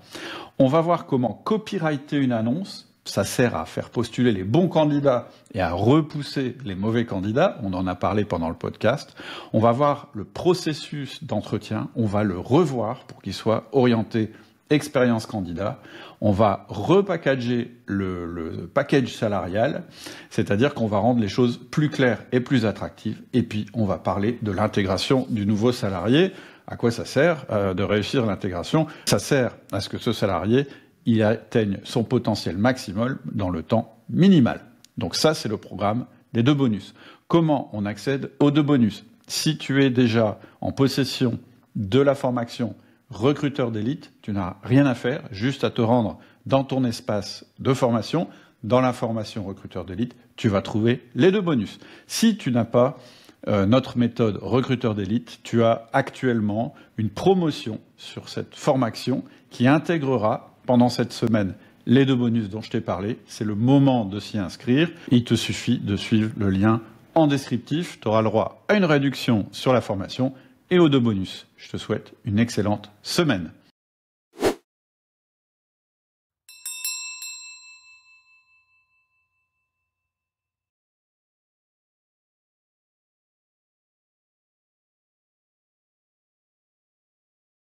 On va voir comment copywriter une annonce. Ça sert à faire postuler les bons candidats et à repousser les mauvais candidats. On en a parlé pendant le podcast. On va voir le processus d'entretien. On va le revoir pour qu'il soit orienté expérience candidat. On va repackager le package salarial, c'est-à-dire qu'on va rendre les choses plus claires et plus attractives. Et puis, on va parler de l'intégration du nouveau salarié. À quoi ça sert de réussir l'intégration? Ça sert à ce que ce salarié il atteigne son potentiel maximum dans le temps minimal. Donc ça, c'est le programme des 2 bonus. Comment on accède aux 2 bonus? Si tu es déjà en possession de la formation recruteur d'élite, tu n'as rien à faire, juste à te rendre dans ton espace de formation. Dans la formation recruteur d'élite, tu vas trouver les 2 bonus. Si tu n'as pas notre méthode recruteur d'élite, tu as actuellement une promotion sur cette formation qui intégrera pendant cette semaine les 2 bonus dont je t'ai parlé. C'est le moment de s'y inscrire. Il te suffit de suivre le lien en descriptif. Tu auras le droit à une réduction sur la formation et aux 2 bonus. Je te souhaite une excellente semaine.